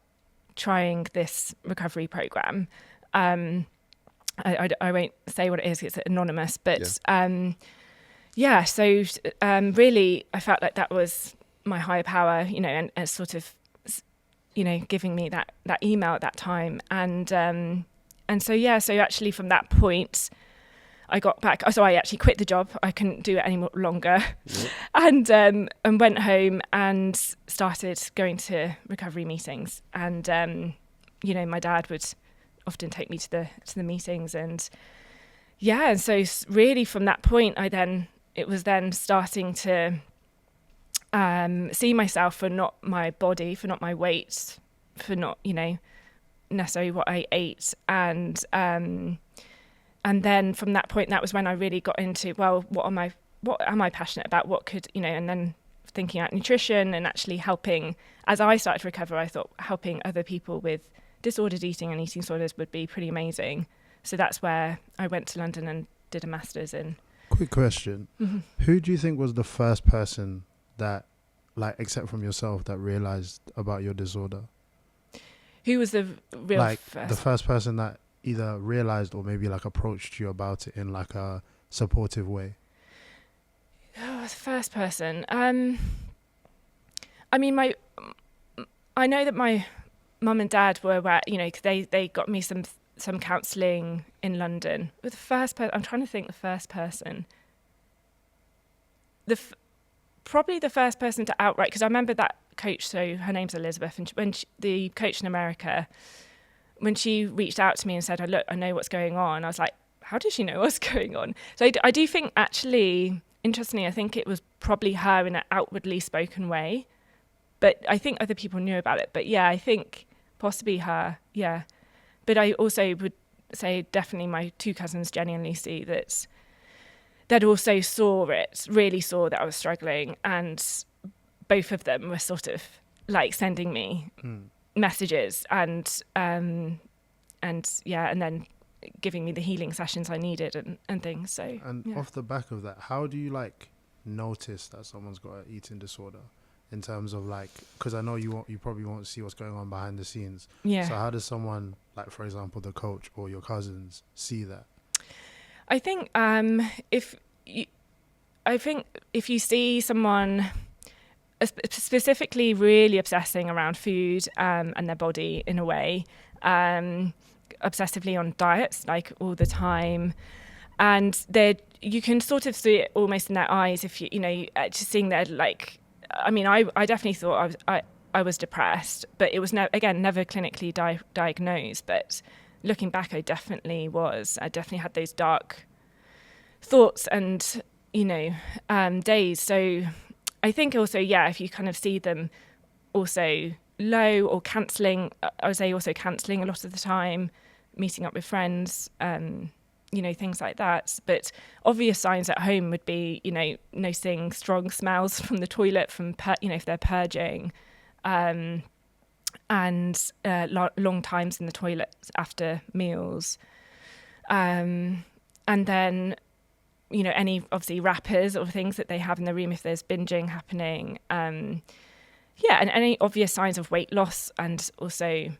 trying this recovery program? I won't say what it is, it's anonymous, but so really I felt like that was my higher power, you know, and sort of, you know, giving me that email at that time. And so actually from that point, I got back. So I actually quit the job. I couldn't do it any longer, and went home and started going to recovery meetings. And you know, my dad would often take me to the meetings, and so really from that point, it was then starting to see myself for not my body, for not my weight, for not, you know, necessarily what I ate, and then from that point, that was when I really got into, well, what am I passionate about? What could, you know, and then thinking about nutrition and actually helping, as I started to recover, I thought helping other people with disordered eating and eating disorders would be pretty amazing. So that's where I went to London and did a master's in. Quick question. Who do you think was the first person that, like, except from yourself, that realized about your disorder? Who was the real first? The first person that either realized or maybe like approached you about it in like a supportive way? Oh, the first person. I mean, I know that my mum and dad were aware, you know, 'cause they got me some counselling in London. But the first person, I'm trying to think the first person. Probably the first person to outright, because I remember that coach, so her name's Elizabeth, and the coach in America, when she reached out to me and said, "Look, I know what's going on," I was like, how does she know what's going on? So I do think, actually, interestingly, I think it was probably her in an outwardly spoken way, but I think other people knew about it. But yeah, I think possibly her, yeah. But I also would say definitely my 2 cousins, Jenny and Lucy, that also really saw that I was struggling, and both of them were sort of like sending me messages and then giving me the healing sessions I needed and things. So off the back of that, how do you like notice that someone's got an eating disorder, in terms of like, because I know you probably won't see what's going on behind the scenes. So how does someone, like, for example, the coach or your cousins, see that? I think if you see someone specifically really obsessing around food and their body in a way, obsessively on diets, like all the time, and you can sort of see it almost in their eyes if you know, just seeing their, like, I mean, I definitely thought I was depressed, but it was never clinically diagnosed. But looking back, I definitely was. I definitely had those dark thoughts and, you know, days. So I think also, if you kind of see them also low or cancelling, I would say also cancelling a lot of the time, meeting up with friends, you know, things like that. But obvious signs at home would be, you know, noticing strong smells from the toilet, you know, if they're purging, and long times in the toilet after meals. And then, you know, any obviously wrappers or things that they have in the room if there's binging happening. And any obvious signs of weight loss, and also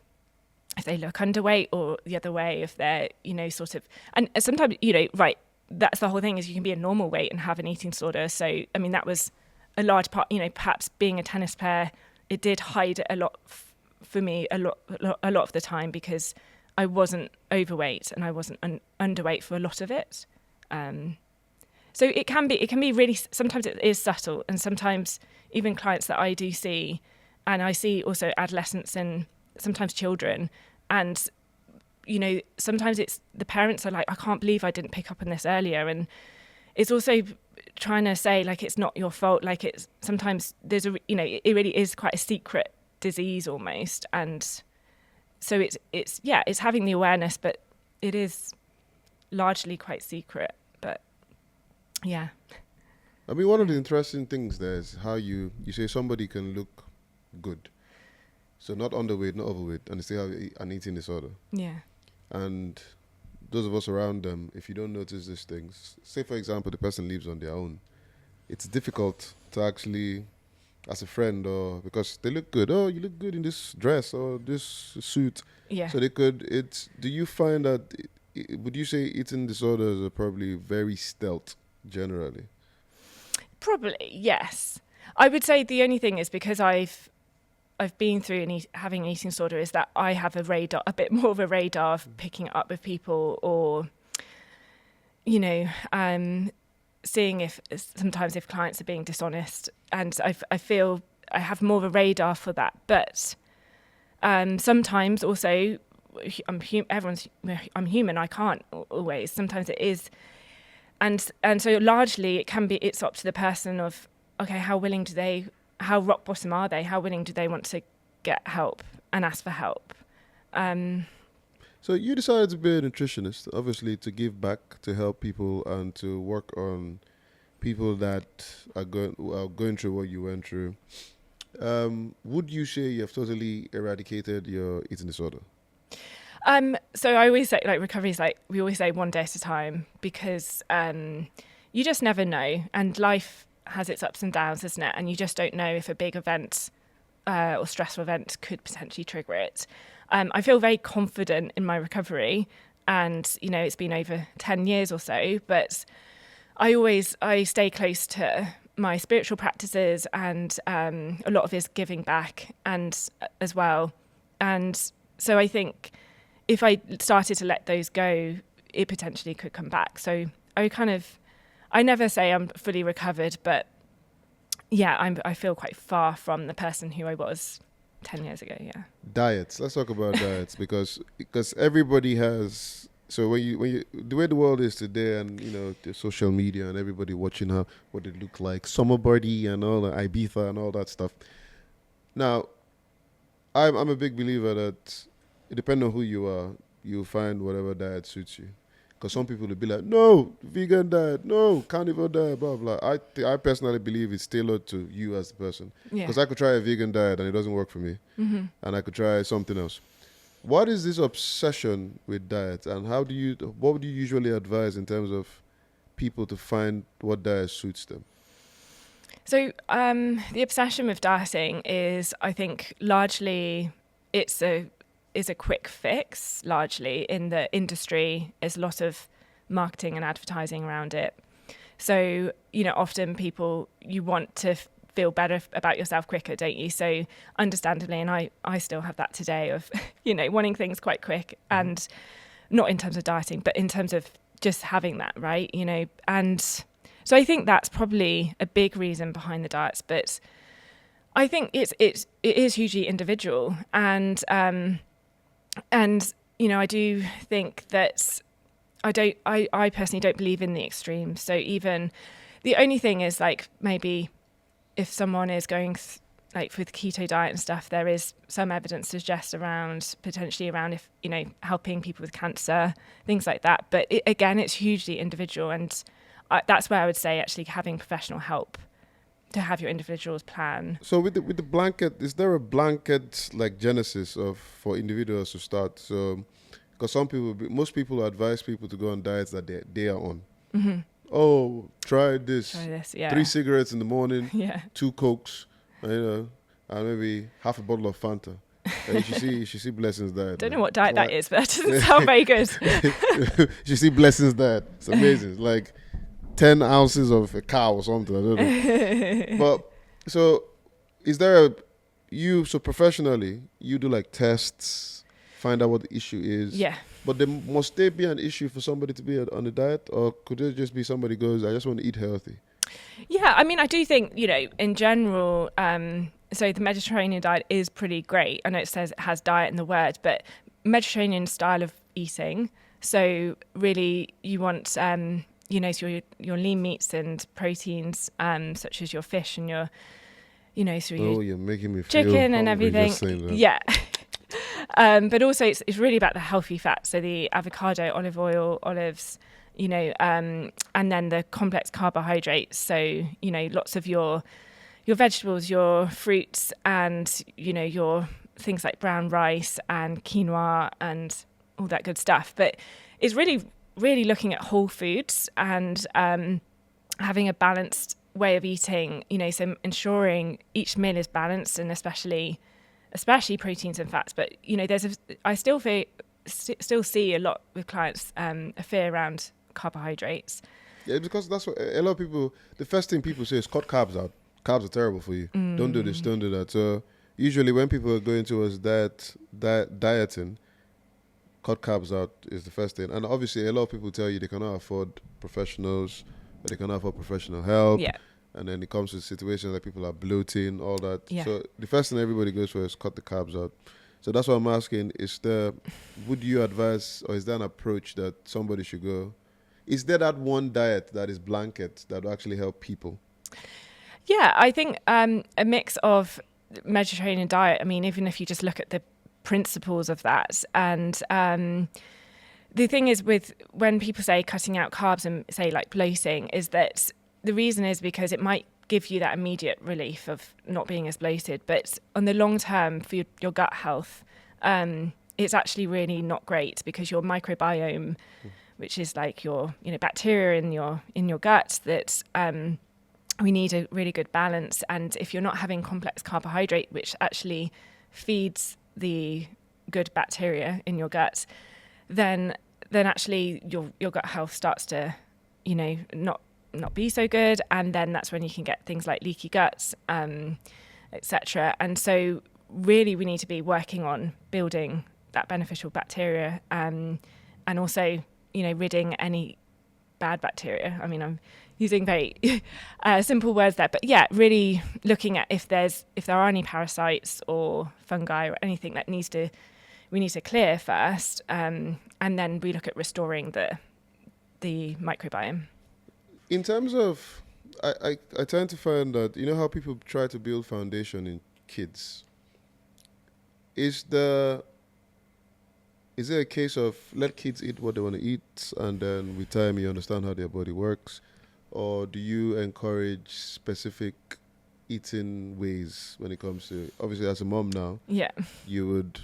if they look underweight, or the other way, if they're, you know, sort of, and sometimes, you know, right, that's the whole thing, is you can be a normal weight and have an eating disorder. So, I mean, that was a large part, you know, perhaps being a tennis player, it did hide it a lot for me, a lot of the time, because I wasn't overweight and I wasn't underweight for a lot of it. So it can be really, sometimes it is subtle, and sometimes even clients that I do see, and I see also adolescents and sometimes children, and, you know, sometimes it's the parents are like, I can't believe I didn't pick up on this earlier. And it's also trying to say, like, it's not your fault. Like, it's sometimes there's you know, it really is quite a secret disease almost. And so it's having the awareness, but it is largely quite secret. But Yeah. I mean, one of the interesting things there is how you say somebody can look good. So not underweight, not overweight, and they still have an eating disorder. Yeah. And those of us around them, if you don't notice these things, say for example, the person lives on their own, it's difficult to actually, as a friend, or because they look good. Oh, you look good in this dress or this suit. Yeah. So they could. Do you find that? Would you say eating disorders are probably very stealth generally? Probably, yes. I would say the only thing is because I've been through having an eating disorder is that I have a bit more of a radar of picking it up with people, or, you know, seeing if clients are being dishonest, and I feel I have more of a radar for that. But sometimes also, I'm human. I can't always. Sometimes it is, and so largely it's up to the person of, okay, how rock bottom are they? How willing do they want to get help and ask for help? So you decided to be a nutritionist, obviously to give back, to help people, and to work on people that are going through what you went through. Would you say you have totally eradicated your eating disorder? So I always say, like, recovery is like, we always say one day at a time, because you just never know, and life has its ups and downs, isn't it? And you just don't know if a big event or stressful event could potentially trigger it. I feel very confident in my recovery, and, you know, it's been over 10 years or so, but I stay close to my spiritual practices, and a lot of it is giving back and as well. And so I think if I started to let those go, it potentially could come back. So I never say I'm fully recovered, but yeah, I feel quite far from the person who I was 10 years ago. Yeah. Diets. Let's talk about diets, because everybody has. So when you the way the world is today, and you know, the social media and everybody watching what they look like, summer body and all the Ibiza and all that stuff. Now, I'm a big believer that depending on who you are, you'll find whatever diet suits you. Because some people will be like, no, vegan diet, no, carnivore diet, blah, blah. I personally believe it's tailored to you as the person. Because I could try a vegan diet and it doesn't work for me. Mm-hmm. And I could try something else. What is this obsession with diet, and what would you usually advise in terms of people to find what diet suits them? So the obsession with dieting is, I think, largely is a quick fix. Largely in the industry, there's a lot of marketing and advertising around it. So, you know, often you want to feel better about yourself quicker, don't you? So understandably, and I still have that today of, you know, wanting things quite quick, and not in terms of dieting, but in terms of just having that, right? You know, and so I think that's probably a big reason behind the diets, but I think it is hugely individual, and you know, I do think that I personally don't believe in the extremes. So even the only thing is, like, maybe if someone is going like with keto diet and stuff, there is some evidence to suggest potentially around if, you know, helping people with cancer, things like that. But again, it's hugely individual, and that's where I would say actually having professional help to have your individual's plan. So with the blanket, is there a blanket like genesis for individuals to start? So because most people advise people to go on diets that they are on. Mm-hmm. Oh, try this. Yeah. 3 cigarettes in the morning, yeah. 2 Cokes, you know, and maybe half a bottle of Fanta. You should see Blessing's diet. Don't know what diet that is, but that doesn't sound very good. You see Blessing's diet. It's amazing. It's like 10 ounces of a cow or something. I don't know. But so is there so professionally, you do like tests, find out what the issue is. Yeah. But must there be an issue for somebody to be on a diet, or could it just be somebody goes, I just want to eat healthy? Yeah, I mean, I do think, you know, in general, so the Mediterranean diet is pretty great. I know it says it has diet in the word, but Mediterranean style of eating. So really you want, you know, so your lean meats and proteins, such as your fish and your, you know, so you're making me feel chicken and everything. Yeah. But also it's really about the healthy fats. So the avocado, olive oil, olives, and then the complex carbohydrates. So, lots of your vegetables, your fruits, and, your things like brown rice and quinoa and all that good stuff. But it's really, really looking at whole foods and having a balanced way of eating, so ensuring each meal is balanced, and especially proteins and fats. But, I still see a lot with clients a fear around carbohydrates. Yeah, because that's what a lot of people, the first thing people say is cut carbs out. Carbs are terrible for you. Don't do this, don't do that. So usually when people are going towards dieting, cut carbs out is the first thing. And obviously a lot of people tell you they cannot afford professionals, or they cannot afford professional help. Yeah. And then it comes to situations like people are bloating, all that. Yeah. So the first thing everybody goes for is cut the carbs out. So that's what I'm asking. Would you advise, or is there an approach that somebody should go? Is there that one diet that is blanket that will actually help people? Yeah, I think a mix of Mediterranean diet. I mean, even if you just look at the principles of that, and the thing is with when people say cutting out carbs and say like bloating, is that the reason is because it might give you that immediate relief of not being as bloated, but on the long term for your gut health, it's actually really not great, because your microbiome, which is like your bacteria in your gut, that we need a really good balance. And if you're not having complex carbohydrate, which actually feeds the good bacteria in your gut, then actually your gut health starts to not be so good, and then that's when you can get things like leaky guts, etc. And so really we need to be working on building that beneficial bacteria, and also ridding any bad bacteria. I mean, I'm using very simple words there, but yeah, really looking at if there are any parasites or fungi or anything that we need to clear first, and then we look at restoring the microbiome. In terms of, I tend to find that, how people try to build foundation in kids. Is it a case of let kids eat what they want to eat, and then with time you understand how their body works? Or do you encourage specific eating ways when it comes to, obviously as a mom now, Yeah. you would,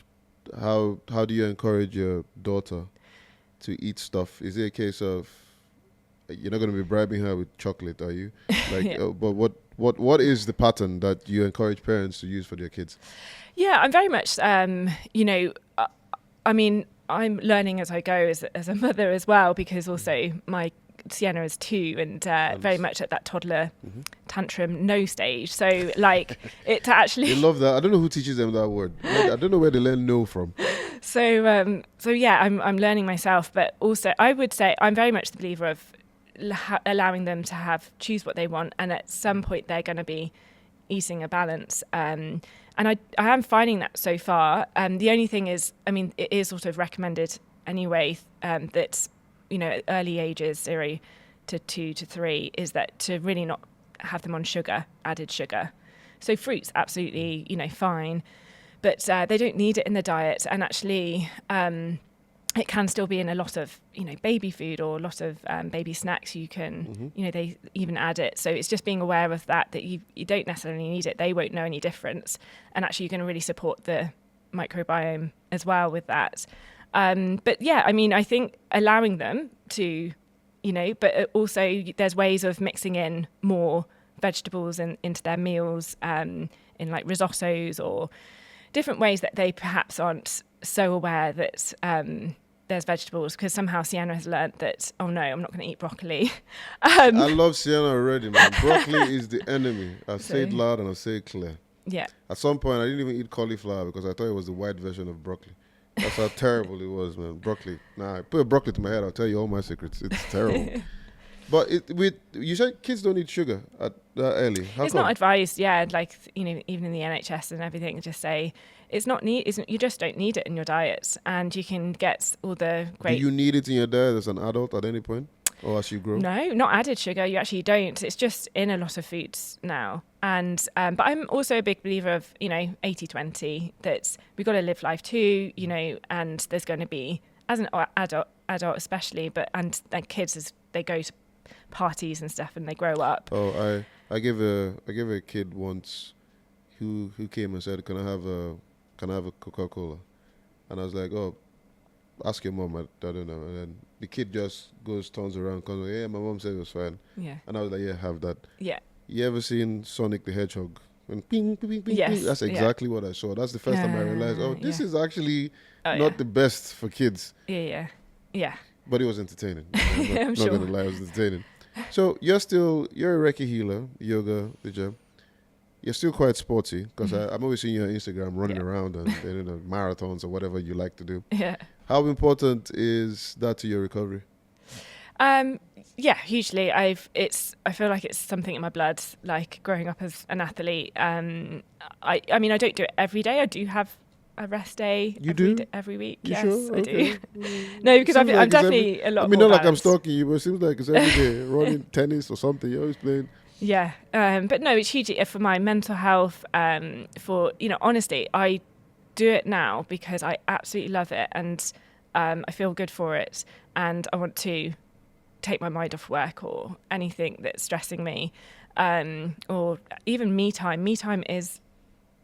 how do you encourage your daughter to eat stuff? Is it a case of, you're not going to be bribing her with chocolate, are you? Like, Yeah. But what is the pattern that you encourage parents to use for their kids? Yeah, I'm very much, I mean, I'm learning as I go as a mother as well, because also my Sienna is 2 and very much at that toddler tantrum no stage. So like it actually... They love that. I don't know who teaches them that word. I don't know where they learn no from. So yeah, I'm learning myself, but also I would say I'm very much the believer of allowing them to choose what they want, and at some point they're going to be eating a balance. And I am finding that so far. The only thing is, I mean, it is sort of recommended anyway that, at early ages, 0 to 2 to 3, is that to really not have them on added sugar. So fruits, absolutely, fine, but they don't need it in the diet. And actually, it can still be in a lot of, baby food or a lot of baby snacks. You can, they even add it. So it's just being aware of that you don't necessarily need it. They won't know any difference. And actually, you're going to really support the microbiome as well with that. But yeah, I mean, I think allowing them to, but also there's ways of mixing in more vegetables into their meals, in like risottos or different ways that they perhaps aren't so aware that there's vegetables, because somehow Sienna has learnt that, oh no, I'm not going to eat broccoli. I love Sienna already, man. Broccoli is the enemy. I say it loud and I say it clear. Yeah. At some point, I didn't even eat cauliflower because I thought it was the white version of broccoli. That's how terrible it was, man. Broccoli. Nah, put a broccoli to my head, I'll tell you all my secrets. It's terrible. But you said kids don't eat sugar at that early. How it's come? not advised, yeah. Like, even in the NHS and everything, just say it's not you just don't need it in your diet, and you can get all the great... Do you need it in your diet as an adult at any point, or as you grow? No, not added sugar. You actually don't. It's just in a lot of foods now. And but I'm also a big believer of 80-20, that we've got to live life too, and there's going to be, as an adult especially, but and kids as they go to parties and stuff and they grow up. Oh, I gave a kid once who came and said, can I have a Coca-Cola? And I was like, oh, ask your mom. I don't know. And then the kid just turns around, comes like, yeah, my mom said it was fine. Yeah. And I was like, yeah, have that. Yeah. You ever seen Sonic the Hedgehog? And ping, ping, ping, ping, Yes, ping. That's exactly what I saw. That's the first time I realized, this is actually not the best for kids. Yeah. But it was entertaining. I'm not sure. gonna lie, it was entertaining. So you're a Reiki healer, yoga, the gym. You're still quite sporty because I'm always seeing you on Instagram running around and marathons or whatever you like to do. Yeah. How important is that to your recovery? Yeah, hugely. I feel like it's something in my blood, like growing up as an athlete. I mean, I don't do it every day. I do have a rest day. Every week. You yes, sure? I Okay. do. No, because I'm definitely a lot more. I mean, not like I'm balanced. stalking you, but it seems like it's every day. Running tennis or something. You're always playing. Yeah, but no, it's hugely for my mental health. For honestly, I do it now because I absolutely love it and I feel good for it, and I want to take my mind off work or anything that's stressing me, or even me time. Me time is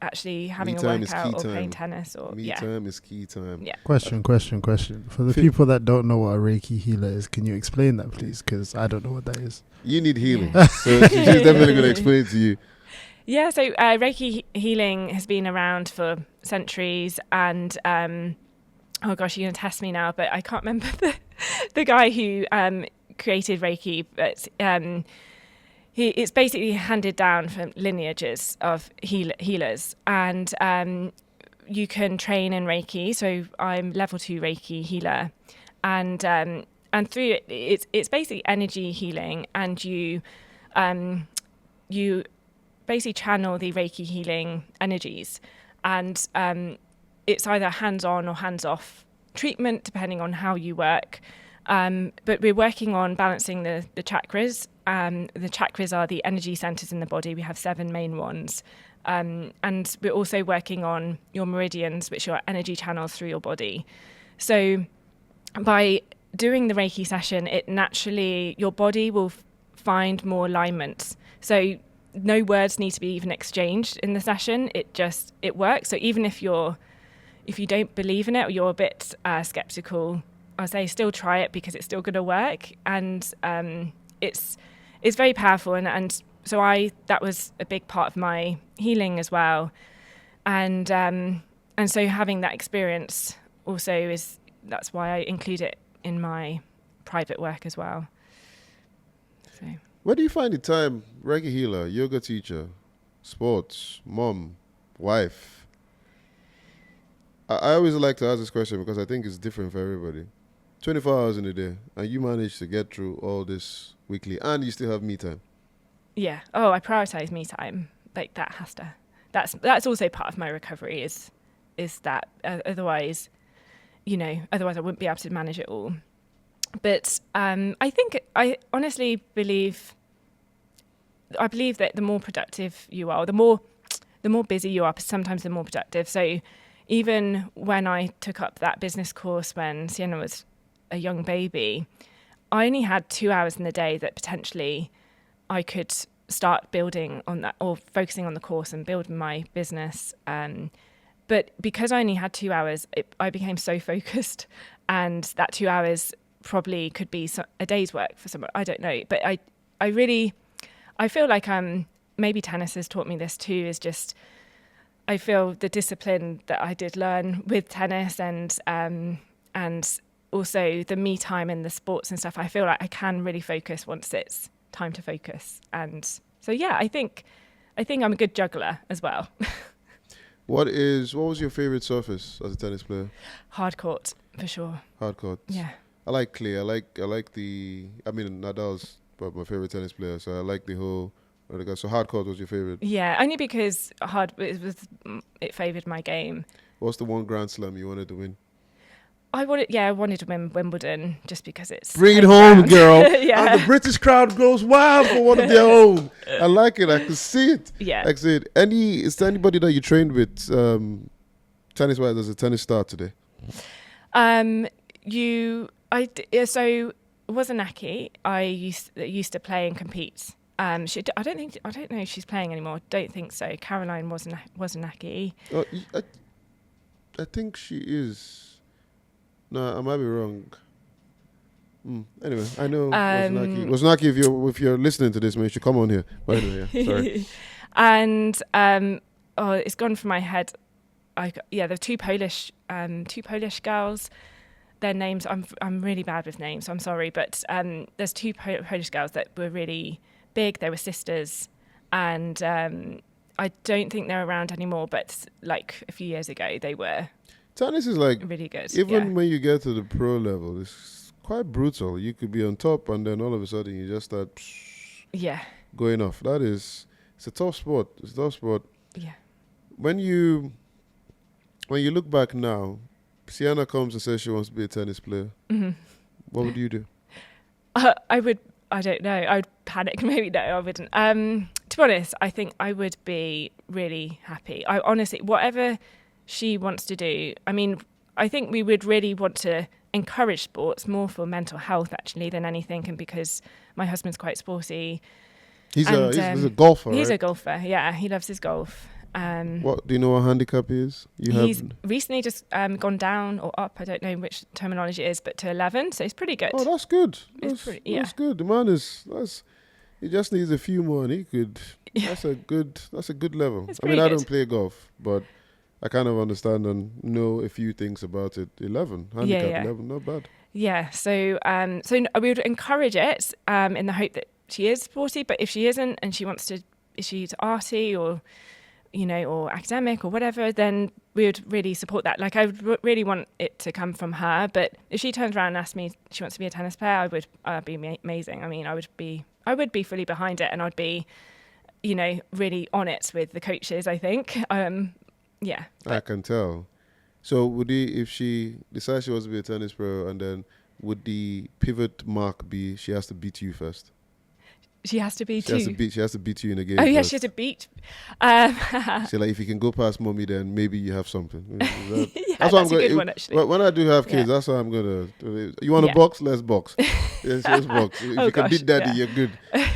actually having a workout or playing tennis or Me time is key time. Yeah. Question. For the people that don't know what a Reiki healer is, can you explain that, please? Because I don't know what that is. You need healing, so she's definitely going to explain it to you. Yeah, so Reiki Healing has been around for centuries, and oh gosh, you're going to test me now, but I can't remember the guy who created Reiki, but it's basically handed down from lineages of healers, and you can train in Reiki. So I'm level 2 Reiki healer, and through it's basically energy healing, and you basically channel the Reiki healing energies, and it's either hands-on or hands-off treatment depending on how you work. But we're working on balancing the chakras. The chakras are the energy centers in the body. We have 7 main ones. And we're also working on your meridians, which are energy channels through your body. So by doing the Reiki session, it naturally, your body will find more alignment. So no words need to be even exchanged in the session. It works. So even if you don't believe in it or you're a bit skeptical, I say still try it because it's still going to work, and it's very powerful, and so that was a big part of my healing as well, and so having that experience also that's why I include it in my private work as well. So Where do you find the time? Reiki healer, yoga teacher, sports, mom, wife. I always like to ask this question because I think it's different for everybody. 24 hours in a day, and you manage to get through all this weekly, and you still have me time. Yeah. Oh, I prioritize me time. Like that's also part of my recovery is that otherwise I wouldn't be able to manage it all. But I honestly believe that the more productive you are, the more busy you are, sometimes the more productive. So even when I took up that business course when Sienna was a young baby, I only had 2 hours in the day that potentially I could start building on that or focusing on the course and building my business. But because I only had 2 hours, I became so focused, and that 2 hours probably could be a day's work for someone. I don't know. But I feel like maybe tennis has taught me this too, is just I feel the discipline that I did learn with tennis and also the me time in the sports and stuff. I feel like I can really focus once it's time to focus. And so, yeah, I think I'm a good juggler as well. What was your favorite surface as a tennis player? Hard court, for sure. Hard court. Yeah. I like clay. I like Nadal's my favorite tennis player, so I like the whole. So hard court was your favorite? Yeah, only because it favoured my game. What's the one Grand Slam you wanted to win? I wanted to win Wimbledon just because it's Bring it home, girl. Yeah. And the British crowd goes wild for one of their own. I like it. I can see it. Yeah. I can see it. Is there anybody that you trained with tennis-wise as a tennis star today? So Wasanaki, I used to play and compete. I don't know if she's playing anymore. Don't think so. Caroline Wasanaki. Oh, I think she is. No, I might be wrong. Anyway, I know Wasanaki. Wasanaki, if you're listening to this, man, you should come on here. But anyway, yeah, sorry. And it's gone from my head. There are two Polish girls. Their names, I'm really bad with names, so I'm sorry, but there's two Polish girls that were really big. They were sisters, and I don't think they're around anymore, but like a few years ago they were. Tennis is like really good. Even when you get to the pro level, it's quite brutal. You could be on top, and then all of a sudden you just start going off. It's a tough sport. It's a tough sport. Yeah. When you look back now, Sienna comes and says she wants to be a tennis player. Mm-hmm. What would you do? I don't know. I would panic. Maybe no, I wouldn't. To be honest, I think I would be really happy. I honestly, whatever she wants to do. I mean, I think we would really want to encourage sports more for mental health actually than anything, and because my husband's quite sporty. He's a golfer. He's right? a golfer. Yeah, he loves his golf. What do you know? What handicap is? He's recently just gone down or up. I don't know which terminology it is, but to 11. So he's pretty good. Oh, that's good. That's good. The man he just needs a few more, and he could. Yeah. That's a good level. I don't play golf, but I kind of understand and know a few things about it. 11 handicap, 11, not bad. Yeah. So we would encourage it in the hope that she is sporty, but if she isn't and she wants to, if she's arty or or academic or whatever, then we would really support that. Like I would really want it to come from her, but if she turns around and asks me she wants to be a tennis player, I'd be amazing. I mean, I would be fully behind it, and I'd be, really on it with the coaches, I think. I can tell. So would if she decides she wants to be a tennis pro, and then would the pivot mark be she has to beat you first? She has to beat you. She has to beat you in a game. Oh yeah, first. she has to beat. So like, if you can go past mommy, then maybe you have something. That's a good one actually. When I do have kids, that's what I'm gonna do. You want to box? Let's box. Let's box. If you can beat daddy, you're good.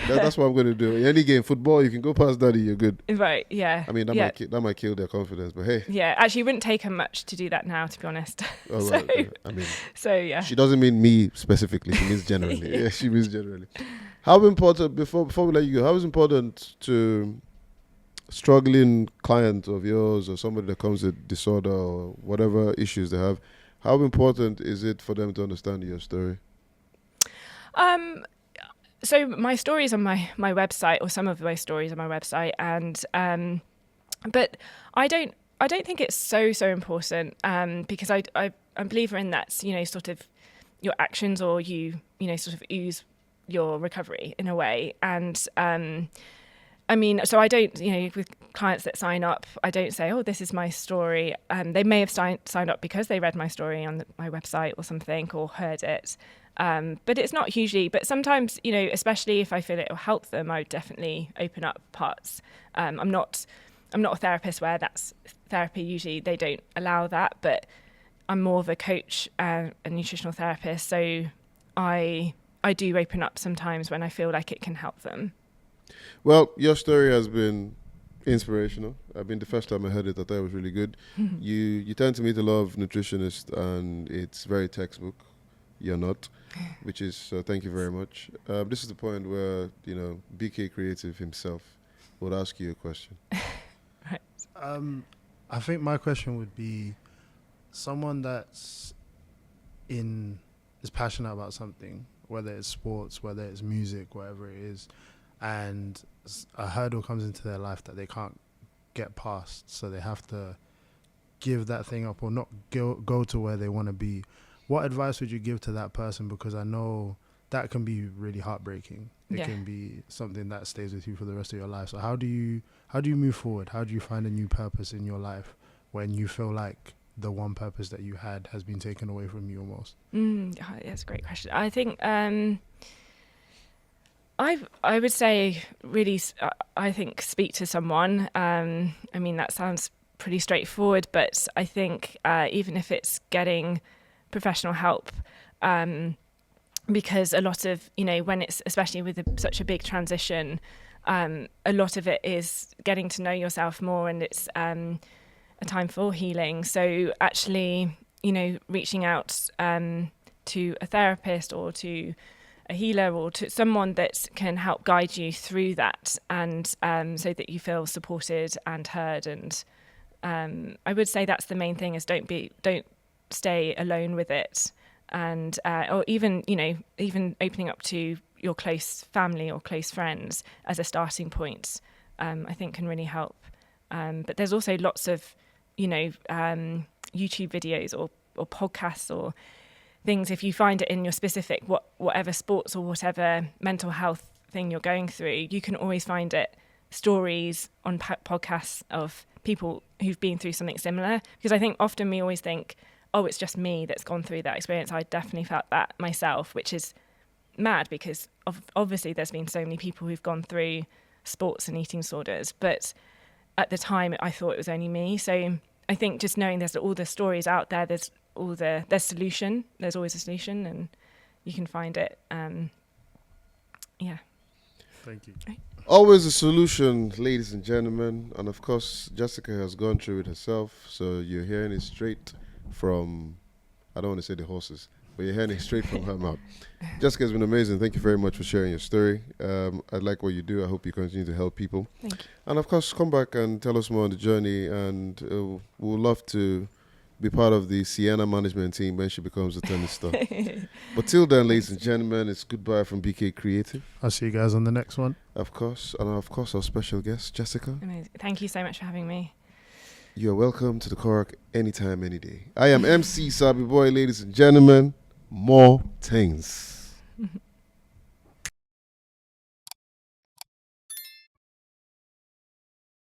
That's what I'm gonna do. In any game, football, you can go past daddy, you're good. Right? Yeah. I mean, that might kill their confidence, but hey. Yeah, actually, it wouldn't take her much to do that now, to be honest. Oh, right. I mean. So yeah. She doesn't mean me specifically. She means generally. Yeah, she means generally. How important, before we let you go, how is important to struggling client of yours or somebody that comes with disorder or whatever issues they have, how important is it for them to understand your story? So my story is on my website, or some of my stories on my website, and but I don't think it's so important because I'm a believer in that, sort of your actions, or you sort of ooze your recovery in a way. And I mean, so I don't, with clients that sign up, I don't say, oh, this is my story. They may have signed up because they read my story on my website or something, or heard it. But it's not hugely, but sometimes, especially if I feel it will help them, I would definitely open up parts. I'm not a therapist where that's therapy. Usually they don't allow that, but I'm more of a coach, a nutritional therapist. So I do open up sometimes when I feel like it can help them. Well, your story has been inspirational. I mean, the first time I heard it, I thought it was really good. Mm-hmm. You tend to meet a lot of nutritionists, and it's very textbook. You're not, which is, thank you very much. This is the point where, BK Creative himself would ask you a question. Right. I think my question would be, someone that's is passionate about something, whether it's sports, whether it's music, whatever it is, and a hurdle comes into their life that they can't get past, so they have to give that thing up or not go to where they want to be. What advice would you give to that person? Because I know that can be really heartbreaking. It can be something that stays with you for the rest of your life. So how do you move forward? How do you find a new purpose in your life when you feel like the one purpose that you had has been taken away from you almost? That's a great question. I think I would say really, I think speak to someone. I mean, that sounds pretty straightforward, but I think even if it's getting professional help, because a lot of, when it's, especially with such a big transition, a lot of it is getting to know yourself more, and it's a time for healing. So actually, reaching out to a therapist or to a healer or to someone that can help guide you through that, and so that you feel supported and heard. And I would say that's the main thing, is don't stay alone with it. And or even opening up to your close family or close friends as a starting point, I think can really help. But there's also lots of YouTube videos or podcasts or things. If you find it in your specific whatever sports or whatever mental health thing you're going through, you can always find it stories on podcasts of people who've been through something similar. Because I think often we always think, oh, it's just me that's gone through that experience. I definitely felt that myself, which is mad, because obviously there's been so many people who've gone through sports and eating disorders. But at the time, I thought it was only me. So I think just knowing there's all the stories out there, there's solution. There's always a solution, and you can find it. Yeah. Thank you. Always a solution, ladies and gentlemen. And of course, Jessica has gone through it herself. So you're hearing it straight from, I don't want to say the horses, but you're hearing it straight from her mouth. Jessica has been amazing. Thank you very much for sharing your story. I like what you do. I hope you continue to help people. Thank you. And of course, come back and tell us more on the journey. And we'll love to be part of the Sienna management team when she becomes a tennis star. But till then, ladies and gentlemen, it's goodbye from BK Creative. I'll see you guys on the next one. Of course. And of course, our special guest, Jessica. Amazing. Thank you so much for having me. You're welcome to the Korak anytime, any day. I am MC Sabi Boy, ladies and gentlemen. More things.